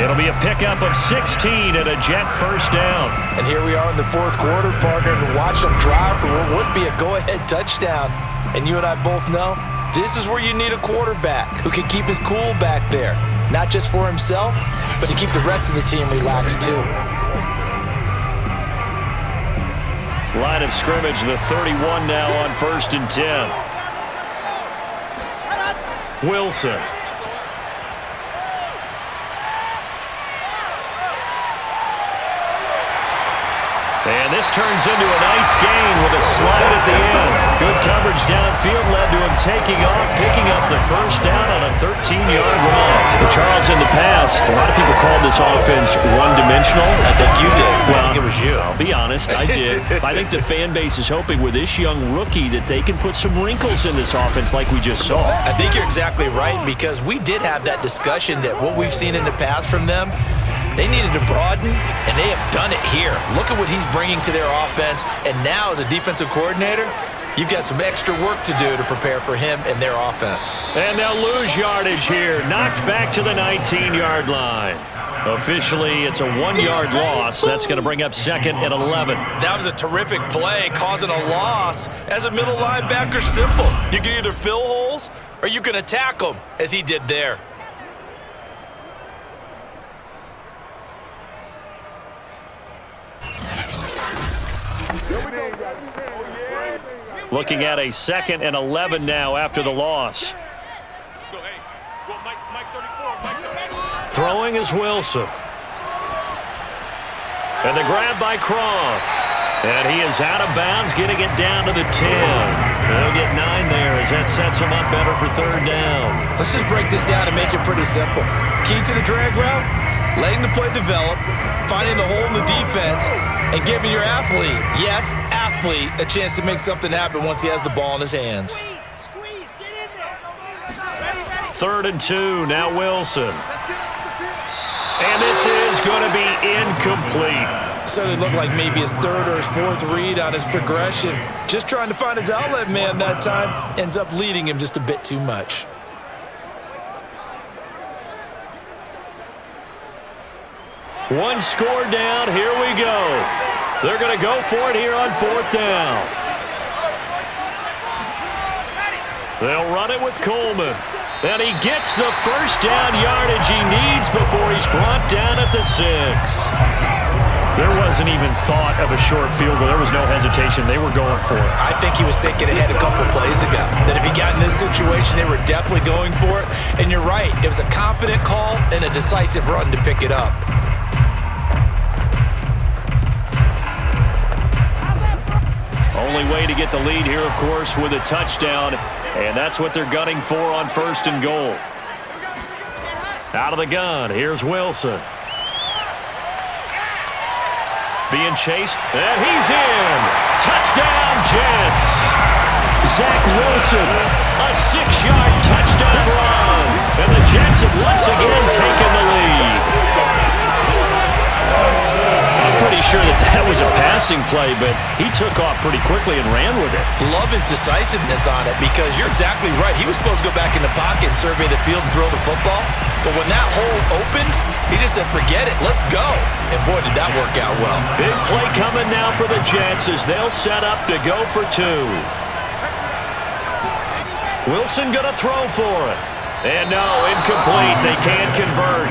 It'll be a pickup of 16 and a Jet first down. And here we are in the fourth quarter, partner, and watch them drive for what would be a go-ahead touchdown. And you and I both know this is where you need a quarterback who can keep his cool back there. Not just for himself, but to keep the rest of the team relaxed too. Line of scrimmage, the 31 now on 1st and 10. Wilson. And this turns into a nice gain with a slide at the end. Good coverage downfield led to him taking off, picking up the first down on a 13-yard run. Well, Charles, in the past, a lot of people called this offense one-dimensional. I think you did. Well, I think it was you. I'll be honest, I did. I think the fan base is hoping with this young rookie that they can put some wrinkles in this offense like we just saw. I think you're exactly right, because we did have that discussion that what we've seen in the past from them, they needed to broaden, and they have done it here. Look at what he's bringing to their offense, and now as a defensive coordinator, you've got some extra work to do to prepare for him and their offense. And they'll lose yardage here, knocked back to the 19-yard line. Officially, it's a 1-yard loss. That's going to bring up 2nd and 11. That was a terrific play, causing a loss. As a middle linebacker, simple. You can either fill holes or you can attack them, as he did there. Looking at a 2nd and 11 now after the loss. Throwing is Wilson. And the grab by Croft. And he is out of bounds, getting it down to the 10. They'll get 9 there as that sets him up better for third down. Let's just break this down and make it pretty simple. Key to the drag route, letting the play develop, finding the hole in the defense, and giving your athlete, yes, athlete, a chance to make something happen once he has the ball in his hands. Squeeze, get in there. 3rd and 2, now Wilson. And this is going to be incomplete. Certainly looked like maybe his 3rd or his 4th read on his progression. Just trying to find his outlet man that time. Ends up leading him just a bit too much. One score down. Here we go. They're going to go for it here on 4th down. They'll run it with Coleman. And he gets the first down yardage he needs before he's brought down at the 6. There wasn't even thought of a short field goal. There was no hesitation. They were going for it. I think he was thinking ahead a couple plays ago, that if he got in this situation, they were definitely going for it. And you're right. It was a confident call and a decisive run to pick it up. Only way to get the lead here, of course, with a touchdown. And that's what they're gunning for on 1st and goal. Out of the gun, here's Wilson. Being chased, and he's in. Touchdown, Jets. Zach Wilson, a 6-yard touchdown run. And the Jets have once again taken the lead. I'm pretty sure that was a passing play, but he took off pretty quickly and ran with it. Love his decisiveness on it because you're exactly right. He was supposed to go back in the pocket and survey the field and throw the football. But when that hole opened, he just said, forget it, let's go. And boy, did that work out well. Big play coming now for the Jets as they'll set up to go for 2. Wilson going to throw for it. And no, incomplete. They can't convert.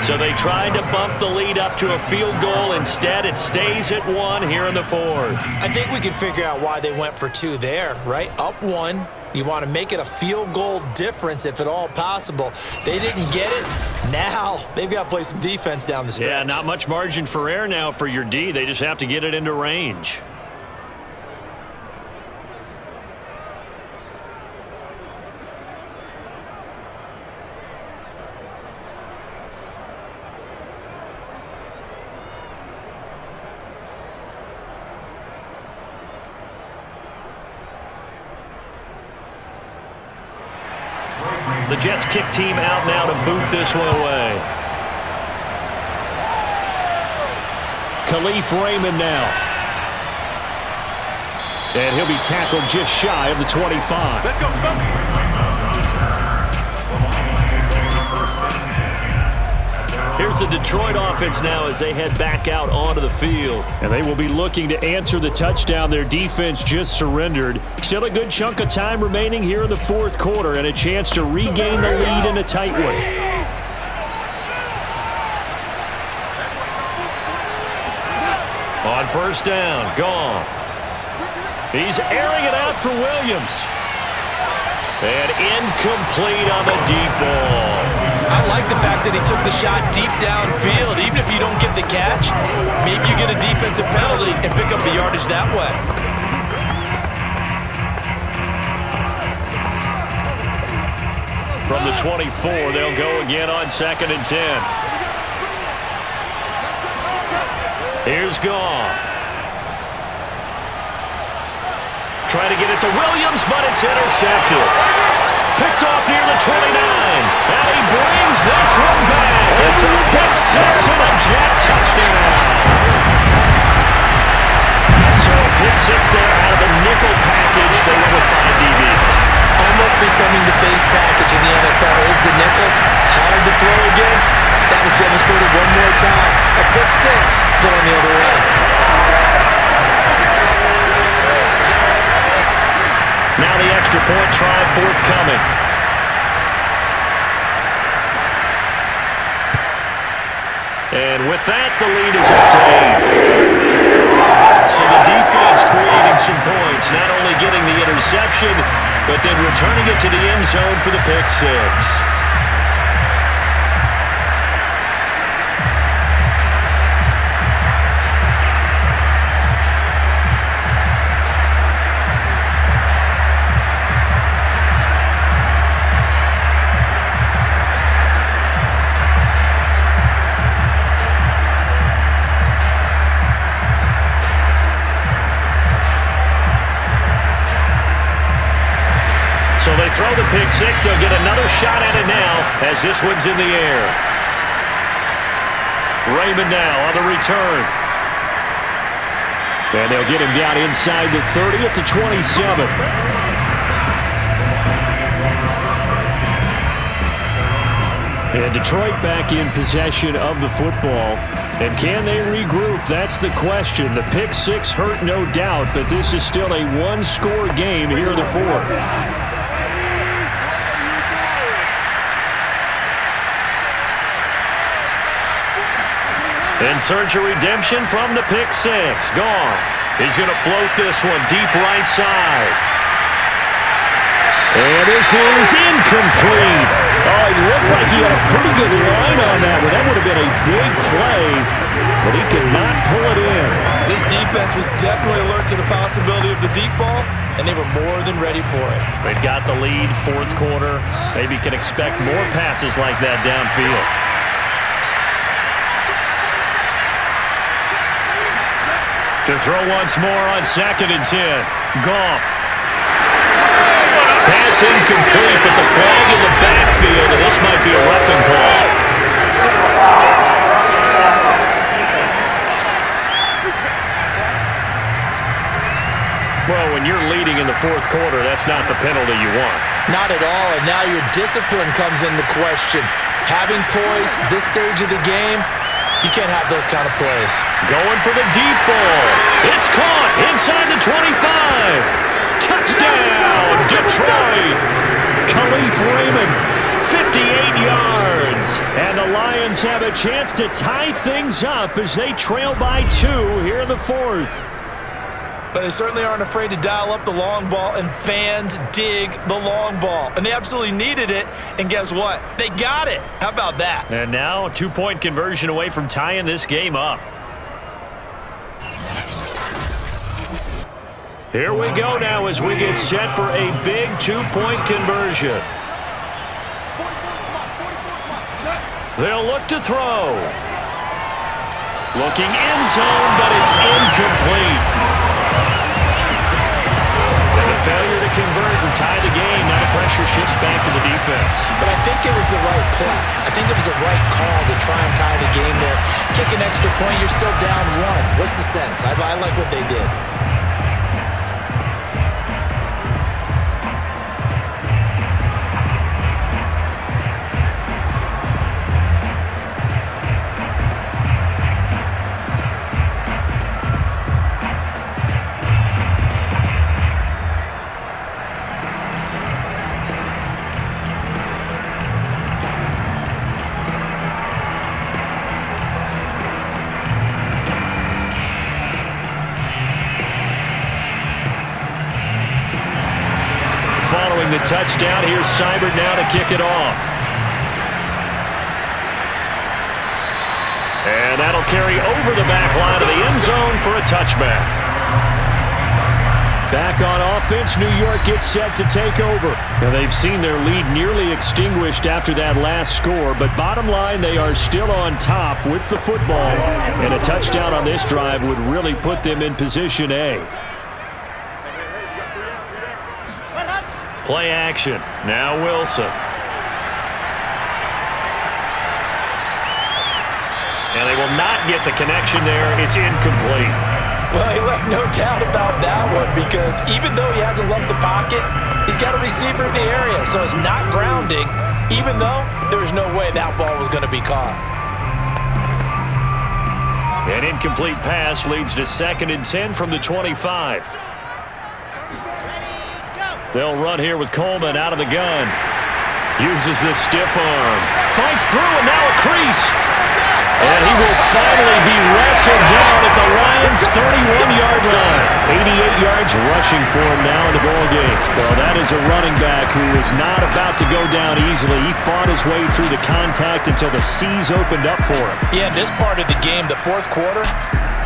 So they tried to bump the lead up to a field goal. Instead, it stays at 1 here in the 4th. I think we can figure out why they went for 2 there, right? Up 1. You want to make it a field goal difference if at all possible. They didn't get it. Now they've got to play some defense down the stretch. Yeah, not much margin for error now for your D. They just have to get it into range. The Jets kick team out now to boot this one away. Khalif Raymond now. And he'll be tackled just shy of the 25. Let's go. Here's the Detroit offense now as they head back out onto the field. And they will be looking to answer the touchdown their defense just surrendered. Still a good chunk of time remaining here in the 4th quarter and a chance to regain the lead in a tight one. On 1st down, Goff. He's airing it out for Williams. And incomplete on the deep ball. I like the fact that he took the shot deep downfield. Even if you don't get the catch, maybe you get a defensive penalty and pick up the yardage that way. From the 24, they'll go again on 2nd and 10. Here's Goff. Trying to get it to Williams, but it's intercepted. Picked off near the 29. And he brings this one back. It's a pick 6 and a Jet touchdown. So a pick 6 there out of the nickel package. They went with 5 DBs. Almost becoming the base package in the NFL is the nickel. Hard to throw against. That was demonstrated one more time. A pick 6 going the other way. Now the extra point try forthcoming. And with that, the lead is up to 8. So the defense creating some points, not only getting the interception, but then returning it to the end zone for the pick 6. So they throw the pick 6. They'll get another shot at it now as this one's in the air. Raymond now on the return. And they'll get him down inside the 30 at the 27. And Detroit back in possession of the football. And can they regroup? That's the question. The pick six hurt, no doubt, but this is still a one-score game here in the fourth. In search of redemption from the pick six. Goff. He's going to float this one deep right side. And this is incomplete. Oh, it looked like he had a pretty good line on that one. That would have been a big play, but he could not pull it in. This defense was definitely alert to the possibility of the deep ball, and they were more than ready for it. They've got the lead, fourth quarter. Maybe can expect more passes like that downfield. To throw once more on 2nd and 10. Goff. Pass incomplete, but the flag in the backfield, and this might be a roughing call. Well, when you're leading in the fourth quarter, that's not the penalty you want. Not at all, and now your discipline comes into question. Having poise this stage of the game, you can't have those kind of plays. Going for the deep ball. It's caught inside the 25. Touchdown, Detroit. Khalif Raymond, 58 yards. And the Lions have a chance to tie things up as they trail by 2 here in the fourth. But they certainly aren't afraid to dial up the long ball, and fans dig the long ball. And they absolutely needed it, and guess what? They got it. How about that? And now a 2-point conversion away from tying this game up. Here we go now as we get set for a big 2-point conversion. They'll look to throw. Looking end zone, but it's incomplete. And a failure to convert and tie the game. Now the pressure shifts back to the defense. But I think it was the right play. I think it was the right call to try and tie the game there. Kick an extra point, you're still down 1. What's the sense? I like what they did. Following the touchdown, here's Seibert now to kick it off. And that'll carry over the back line of the end zone for a touchback. Back on offense, New York gets set to take over. Now they've seen their lead nearly extinguished after that last score, but bottom line, they are still on top with the football. And a touchdown on this drive would really put them in position A. Play action. Now Wilson. And they will not get the connection there. It's incomplete. Well, he left no doubt about that one, because even though he hasn't left the pocket, he's got a receiver in the area, so it's not grounding, even though there was no way that ball was going to be caught. An incomplete pass leads to 2nd and 10 from the 25. They'll run here with Coleman out of the gun. Uses the stiff arm. Fights through, and now a crease. And he will finally be wrestled down at the Lions' 31-yard line. 88 yards rushing for him now in the ballgame. Well, that is a running back who is not about to go down easily. He fought his way through the contact until the seas opened up for him. Yeah, this part of the game, the fourth quarter,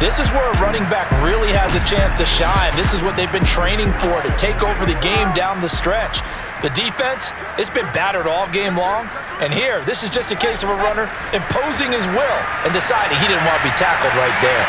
this is where a running back really has a chance to shine. This is what they've been training for, to take over the game down the stretch. The defense, it's been battered all game long. And here, this is just a case of a runner imposing his will and deciding he didn't want to be tackled right there.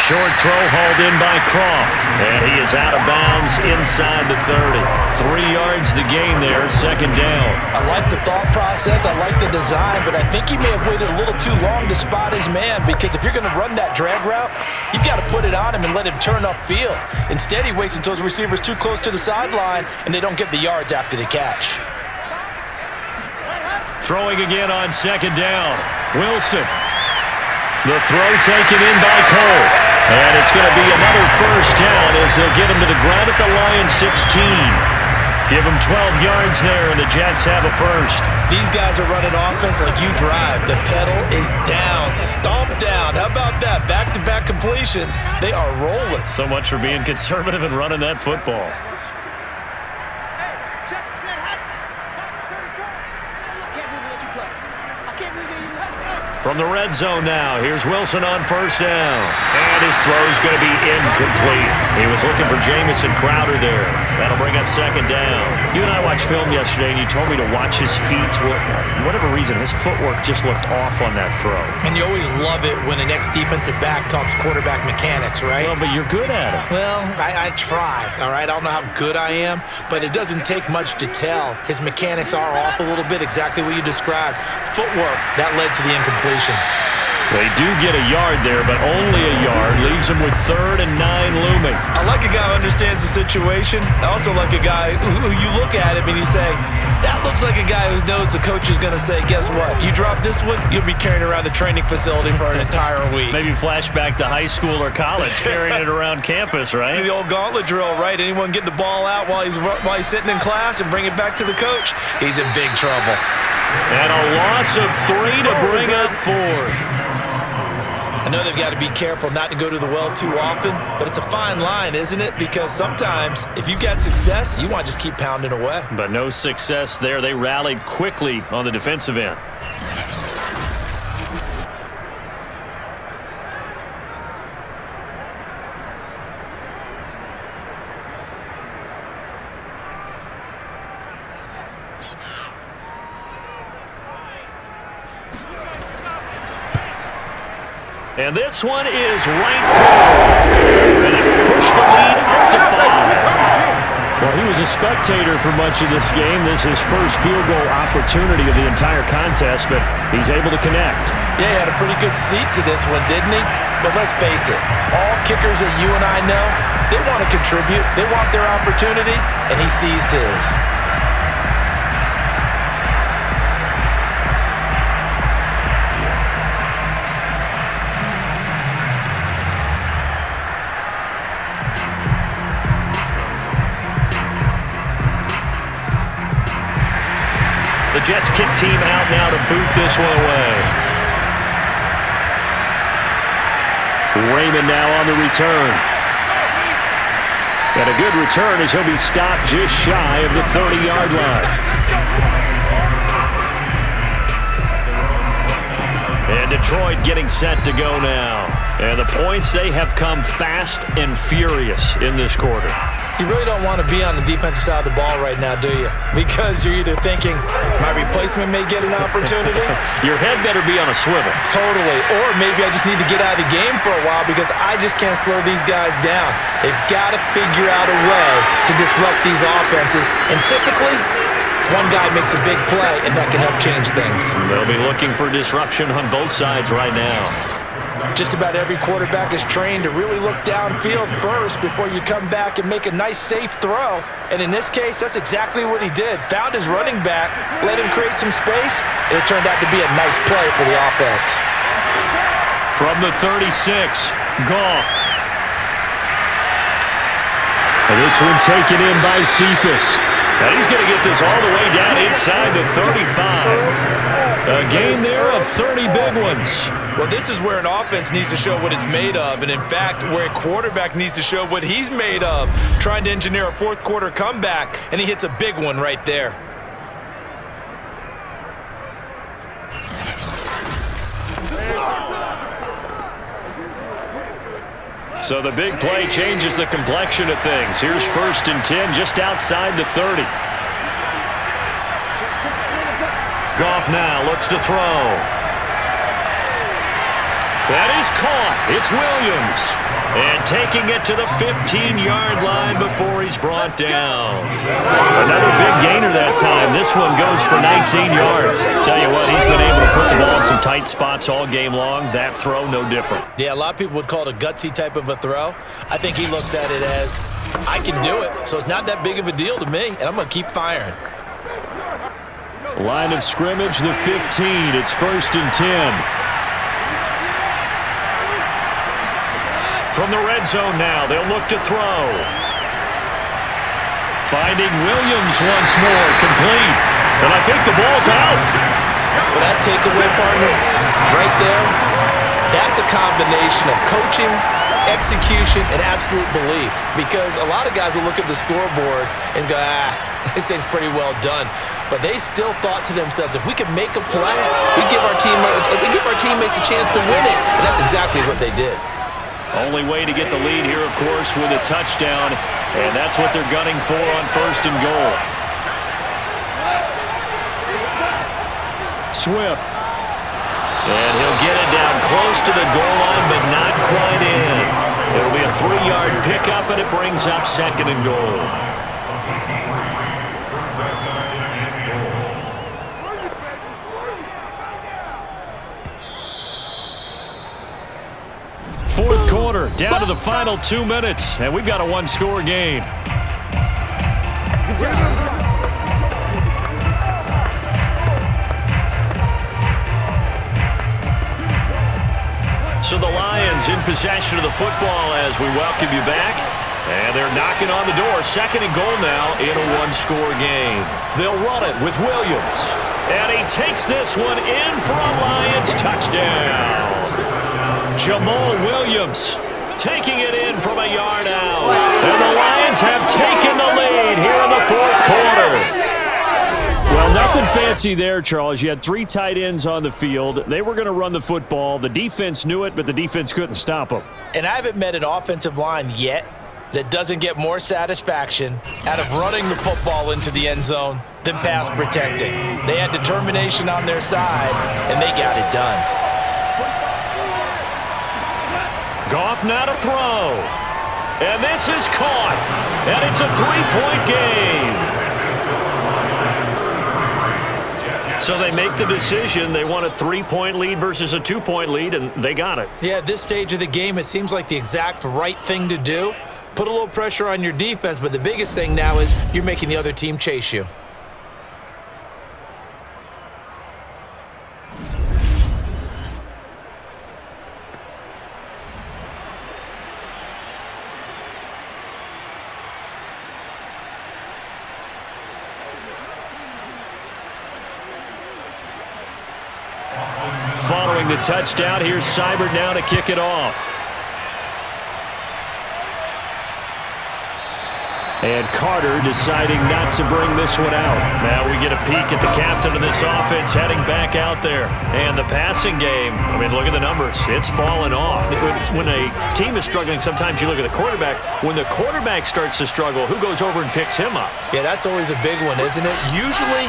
Short throw hauled in by Croft. And he is out of bounds inside the 30. 3 yards the gain there, 2nd down. I like the thought process, I like the design, but I think he may have waited a little too long to spot his man, because if you're going to run that drag route, you've got to put it on him and let him turn upfield. Instead, he waits until his receiver's too close to the sideline, and they don't get the yards after the catch. Throwing again on 2nd down. Wilson. The throw taken in by Cole. And it's going to be another first down as they'll get him to the ground at the Lions 16. Give him 12 yards there, and the Jets have a first. These guys are running offense like you drive. The pedal is down, stomp down. How about that? Back-to-back completions. They are rolling. So much for being conservative and running that football. From the red zone now, here's Wilson on first down. And his throw's going to be incomplete. He was looking for Jamison Crowder there. That'll bring up second down. You and I watched film yesterday, and you told me to watch his feet. For whatever reason, his footwork just looked off on that throw. And you always love it when the next defensive back talks quarterback mechanics, right? Well, but you're good at it. Well, I try, all right? I don't know how good I am, but it doesn't take much to tell. His mechanics are off a little bit, exactly what you described. Footwork, that led to the incompletion. They do get a yard there, but only a yard. Leaves them with 3rd and 9 looming. I like a guy who understands the situation. I also like a guy who you look at him and you say, that looks like a guy who knows the coach is going to say, guess what? You drop this one, you'll be carrying around the training facility for an entire week. Maybe flashback to high school or college, carrying it around campus, right? The old gauntlet drill, right? Anyone get the ball out while he's sitting in class and bring it back to the coach? He's in big trouble. And a loss of 3 to bring up 4th. I know they've got to be careful not to go to the well too often, but it's a fine line, isn't it? Because sometimes if you've got success, you want to just keep pounding away. But no success there. They rallied quickly on the defensive end. And this one is right through. And it pushed the lead up to 5. Well, he was a spectator for much of this game. This is his first field goal opportunity of the entire contest, but he's able to connect. Yeah, he had a pretty good seat to this one, didn't he? But let's face it, all kickers that you and I know, they want to contribute. They want their opportunity, and he seized his. The Jets kick team out now to boot this one away. Raymond now on the return. And a good return as he'll be stopped just shy of the 30-yard line. And Detroit getting set to go now. And the points, they have come fast and furious in this quarter. You really don't want to be on the defensive side of the ball right now, do you? Because you're either thinking, my replacement may get an opportunity. Your head better be on a swivel. Totally. Or maybe I just need to get out of the game for a while because I just can't slow these guys down. They've got to figure out a way to disrupt these offenses. And typically, one guy makes a big play, and that can help change things. They'll be looking for disruption on both sides right now. Just about every quarterback is trained to really look downfield first before you come back and make a nice, safe throw. And in this case, that's exactly what he did. Found his running back, let him create some space, and it turned out to be a nice play for the offense. From the 36, Goff. And this one taken in by Cephas. And he's going to get this all the way down inside the 35. A gain there of 30 big ones. Well, this is where an offense needs to show what it's made of, and in fact, where a quarterback needs to show what he's made of, trying to engineer a fourth quarter comeback, and he hits a big one right there. So the big play changes the complexion of things. Here's 1st and 10 just outside the 30. Goff now looks to throw. That is caught. It's Williams. And taking it to the 15-yard line before he's brought down. Another big gainer that time. This one goes for 19 yards. Tell you what, he's been able to put the ball in some tight spots all game long. That throw, no different. Yeah, a lot of people would call it a gutsy type of a throw. I think he looks at it as, I can do it, so it's not that big of a deal to me, and I'm going to keep firing. Line of scrimmage, the 15. It's 1st and 10. From the red zone now, they'll look to throw. Finding Williams once more, complete. And I think the ball's out. But that takeaway, partner, right there, that's a combination of coaching, execution, and absolute belief. Because a lot of guys will look at the scoreboard and go, this thing's pretty well done. But they still thought to themselves, if we can make a play, we give our teammates a chance to win it. And that's exactly what they did. Only way to get the lead here, of course, with a touchdown. And that's what they're gunning for on 1st and goal. Swift. And he'll get it down close to the goal line, but not quite in. It'll be a 3-yard pickup, and it brings up 2nd and goal. Fourth quarter, down to the final 2 minutes, and we've got a 1-score game. So the Lions in possession of the football as we welcome you back. And they're knocking on the door. 2nd and goal now in a 1-score game. They'll run it with Williams. And he takes this one in for a Lions touchdown. Jamal Williams taking it in from a yard out. And the Lions have taken the lead here in the 4th quarter. Well, nothing fancy there, Charles. You had 3 tight ends on the field. They were going to run the football. The defense knew it, but the defense couldn't stop them. And I haven't met an offensive line yet that doesn't get more satisfaction out of running the football into the end zone than pass protecting. They had determination on their side, and they got it done. Goff now to throw. And this is caught. And it's a 3-point game. So they make the decision. They want a 3-point lead versus a 2-point lead, and they got it. Yeah, at this stage of the game, it seems like the exact right thing to do. Put a little pressure on your defense, but the biggest thing now is you're making the other team chase you. Following the touchdown, here's Seibert now to kick it off. And Carter deciding not to bring this one out. Now we get a peek at the captain of this offense heading back out there. And the passing game, I mean, look at the numbers. It's fallen off. When a team is struggling, sometimes you look at the quarterback. When the quarterback starts to struggle, who goes over and picks him up? Yeah, that's always a big one, isn't it? Usually,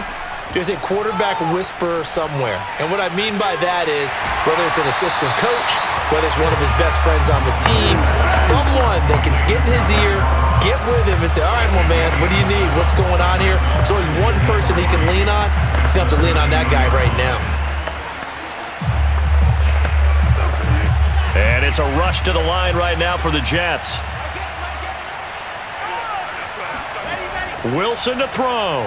there's a quarterback whisperer somewhere. And what I mean by that is whether it's an assistant coach, whether it's one of his best friends on the team, someone that can get in his ear, get with him and say, all right, well, man, what do you need? What's going on here? So there's one person he can lean on. He's going to have to lean on that guy right now. And it's a rush to the line right now for the Jets. Wilson to throw.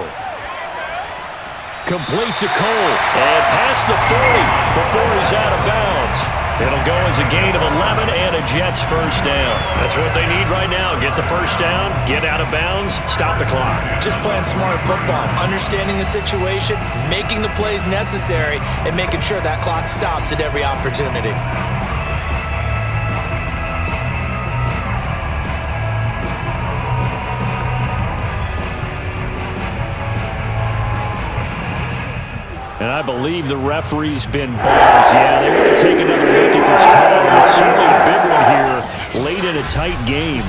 Complete to Cole. And past the 40 before he's out of bounds. It'll go as a gain of 11 and a Jets first down. That's what they need right now. Get the first down, get out of bounds, stop the clock. Just playing smart football, understanding the situation, making the plays necessary, and making sure that clock stops at every opportunity. And I believe the referee's been balls. Yeah, they want to take another look at this call. It's certainly a big one here late in a tight game.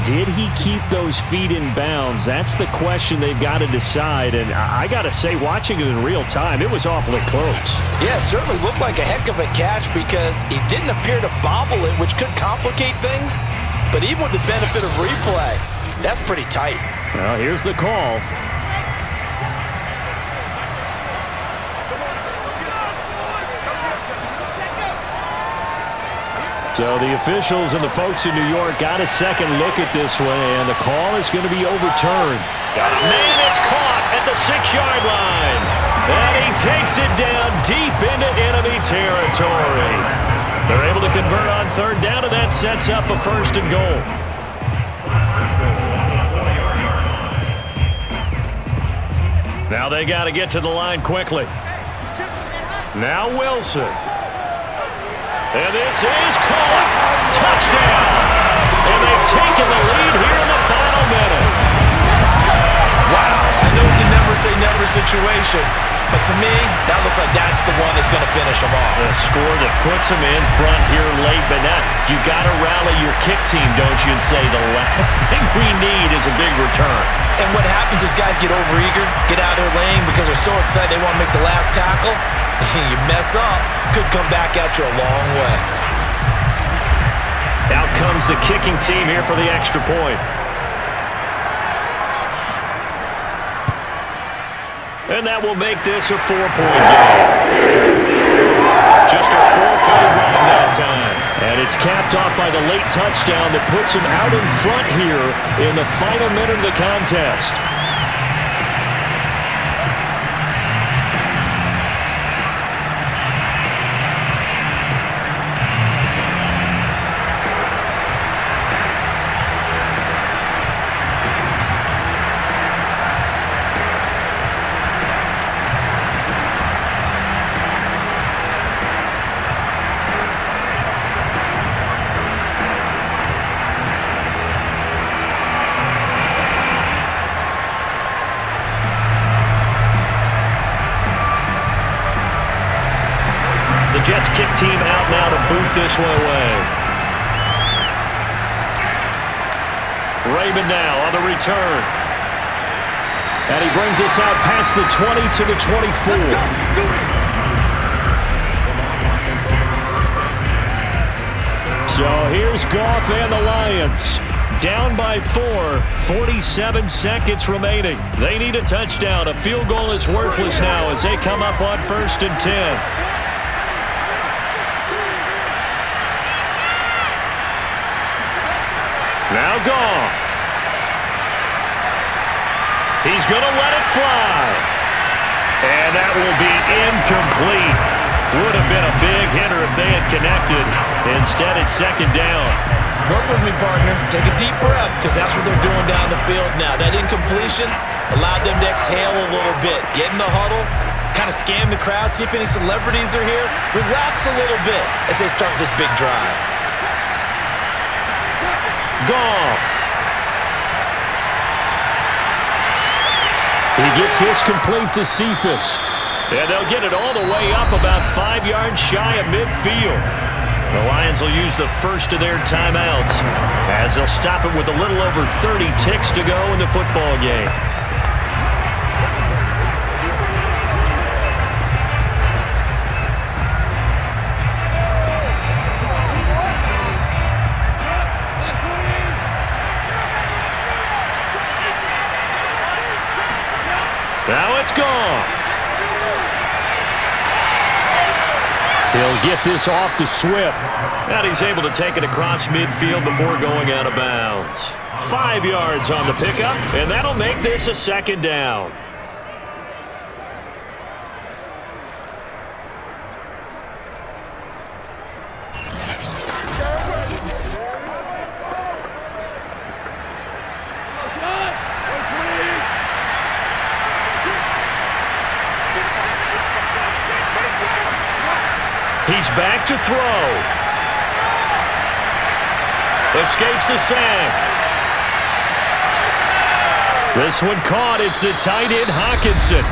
Did he keep those feet in bounds? That's the question they've got to decide. And I got to say, watching it in real time, it was awfully close. Yeah, it certainly looked like a heck of a catch because he didn't appear to bobble it, which could complicate things. But even with the benefit of replay, that's pretty tight. Well, here's the call. So the officials and the folks in New York got a second look at this one, and the call is going to be overturned. Got a man that's caught at the 6-yard line. And he takes it down deep into enemy territory. They're able to convert on third down, and that sets up a 1st and goal. Now they got to get to the line quickly. Now Wilson. And this is caught. Touchdown. And they've taken the lead here in the final minute. Wow, I know it's a never-say-never situation, but to me, that looks like that's the one that's going to finish them off. The score that puts them in front here late, but now you got to rally your kick team, don't you, and say the last thing we need is a big return. And what happens is guys get overeager, get out of their lane because they're so excited they want to make the last tackle. You mess up, could come back at you a long way. Out comes the kicking team here for the extra point. And that will make this a 4-point game. Just a 4-point run that time. And it's capped off by the late touchdown that puts him out in front here in the final minute of the contest. Jets kick team out now to boot this one away. Raymond now on the return. And he brings us out past the 20 to the 24. So here's Goff and the Lions. Down by 4, 47 seconds remaining. They need a touchdown. A field goal is worthless now as they come up on 1st and 10. Now Goff. He's going to let it fly. And that will be incomplete. Would have been a big hitter if they had connected. Instead, it's 2nd down. Work with me, partner. Take a deep breath because that's what they're doing down the field now. That incompletion allowed them to exhale a little bit. Get in the huddle, kind of scan the crowd, see if any celebrities are here. Relax a little bit as they start this big drive. Goff. He gets this complete to Cephas. And they'll get it all the way up about 5 yards shy of midfield. The Lions will use the first of their timeouts as they'll stop it with a little over 30 ticks to go in the football game. Now it's Goff. He'll get this off to Swift. And he's able to take it across midfield before going out of bounds. 5 yards on the pickup, and that'll make this a 2nd down. He's back to throw. Escapes the sack. This one caught. It's the tight end, Hawkinson.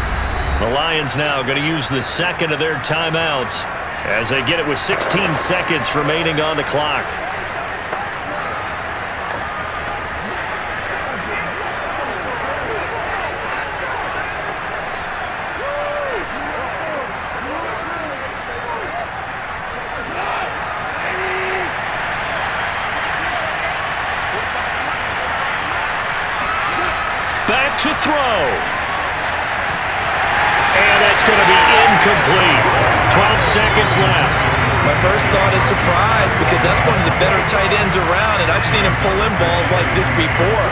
The Lions now going to use the 2nd of their timeouts as they get it with 16 seconds remaining on the clock. To throw. And that's going to be incomplete. 12 seconds left. My first thought is surprise because that's one of the better tight ends around, and I've seen him pull in balls like this before.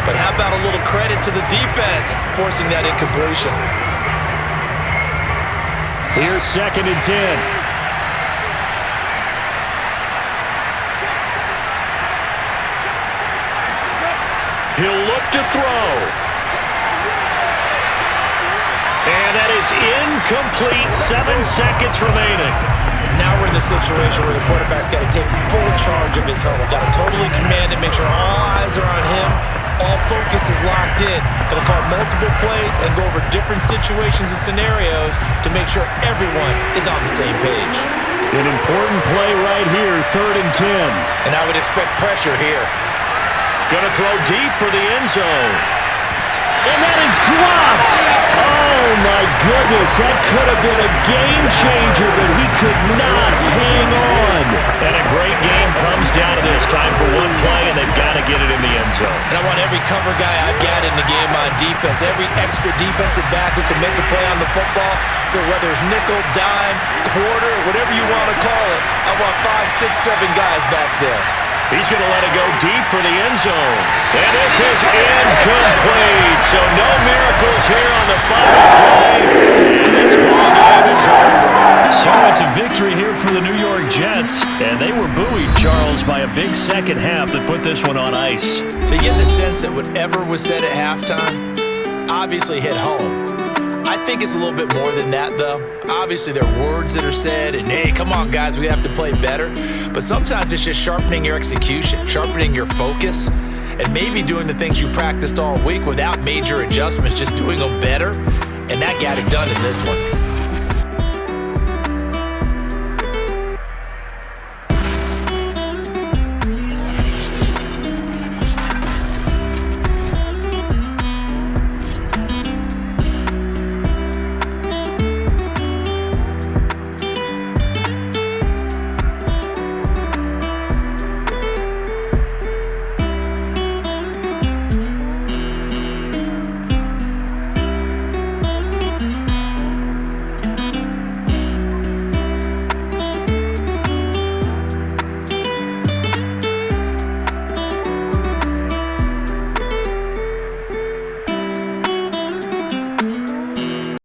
But how about a little credit to the defense forcing that incompletion? Here's 2nd and 10. He'll look to throw. And that is incomplete. 7 seconds remaining. Now we're in the situation where the quarterback's got to take full charge of his huddle. Got to totally command it, make sure all eyes are on him. All focus is locked in. Got to call multiple plays and go over different situations and scenarios to make sure everyone is on the same page. An important play right here, 3rd and 10. And I would expect pressure here. Going to throw deep for the end zone. And that is dropped. Oh, my goodness. That could have been a game changer, but he could not hang on. And a great game comes down to this. Time for one play, and they've got to get it in the end zone. And I want every cover guy I've got in the game on defense, every extra defensive back who can make a play on the football. So whether it's nickel, dime, quarter, whatever you want to call it, I want 5, 6, 7 guys back there. He's going to let it go deep for the end zone. And this is incomplete. So no miracles here on the final play. And this ball game is over. So it's a victory here for the New York Jets. And they were buoyed, Charles, by a big second half that put this one on ice. So you get the sense that whatever was said at halftime obviously hit home. I think it's a little bit more than that, though. Obviously, there are words that are said, and hey, come on, guys, we have to play better. But sometimes it's just sharpening your execution, sharpening your focus, and maybe doing the things you practiced all week without major adjustments, just doing them better. And that got it done in this one.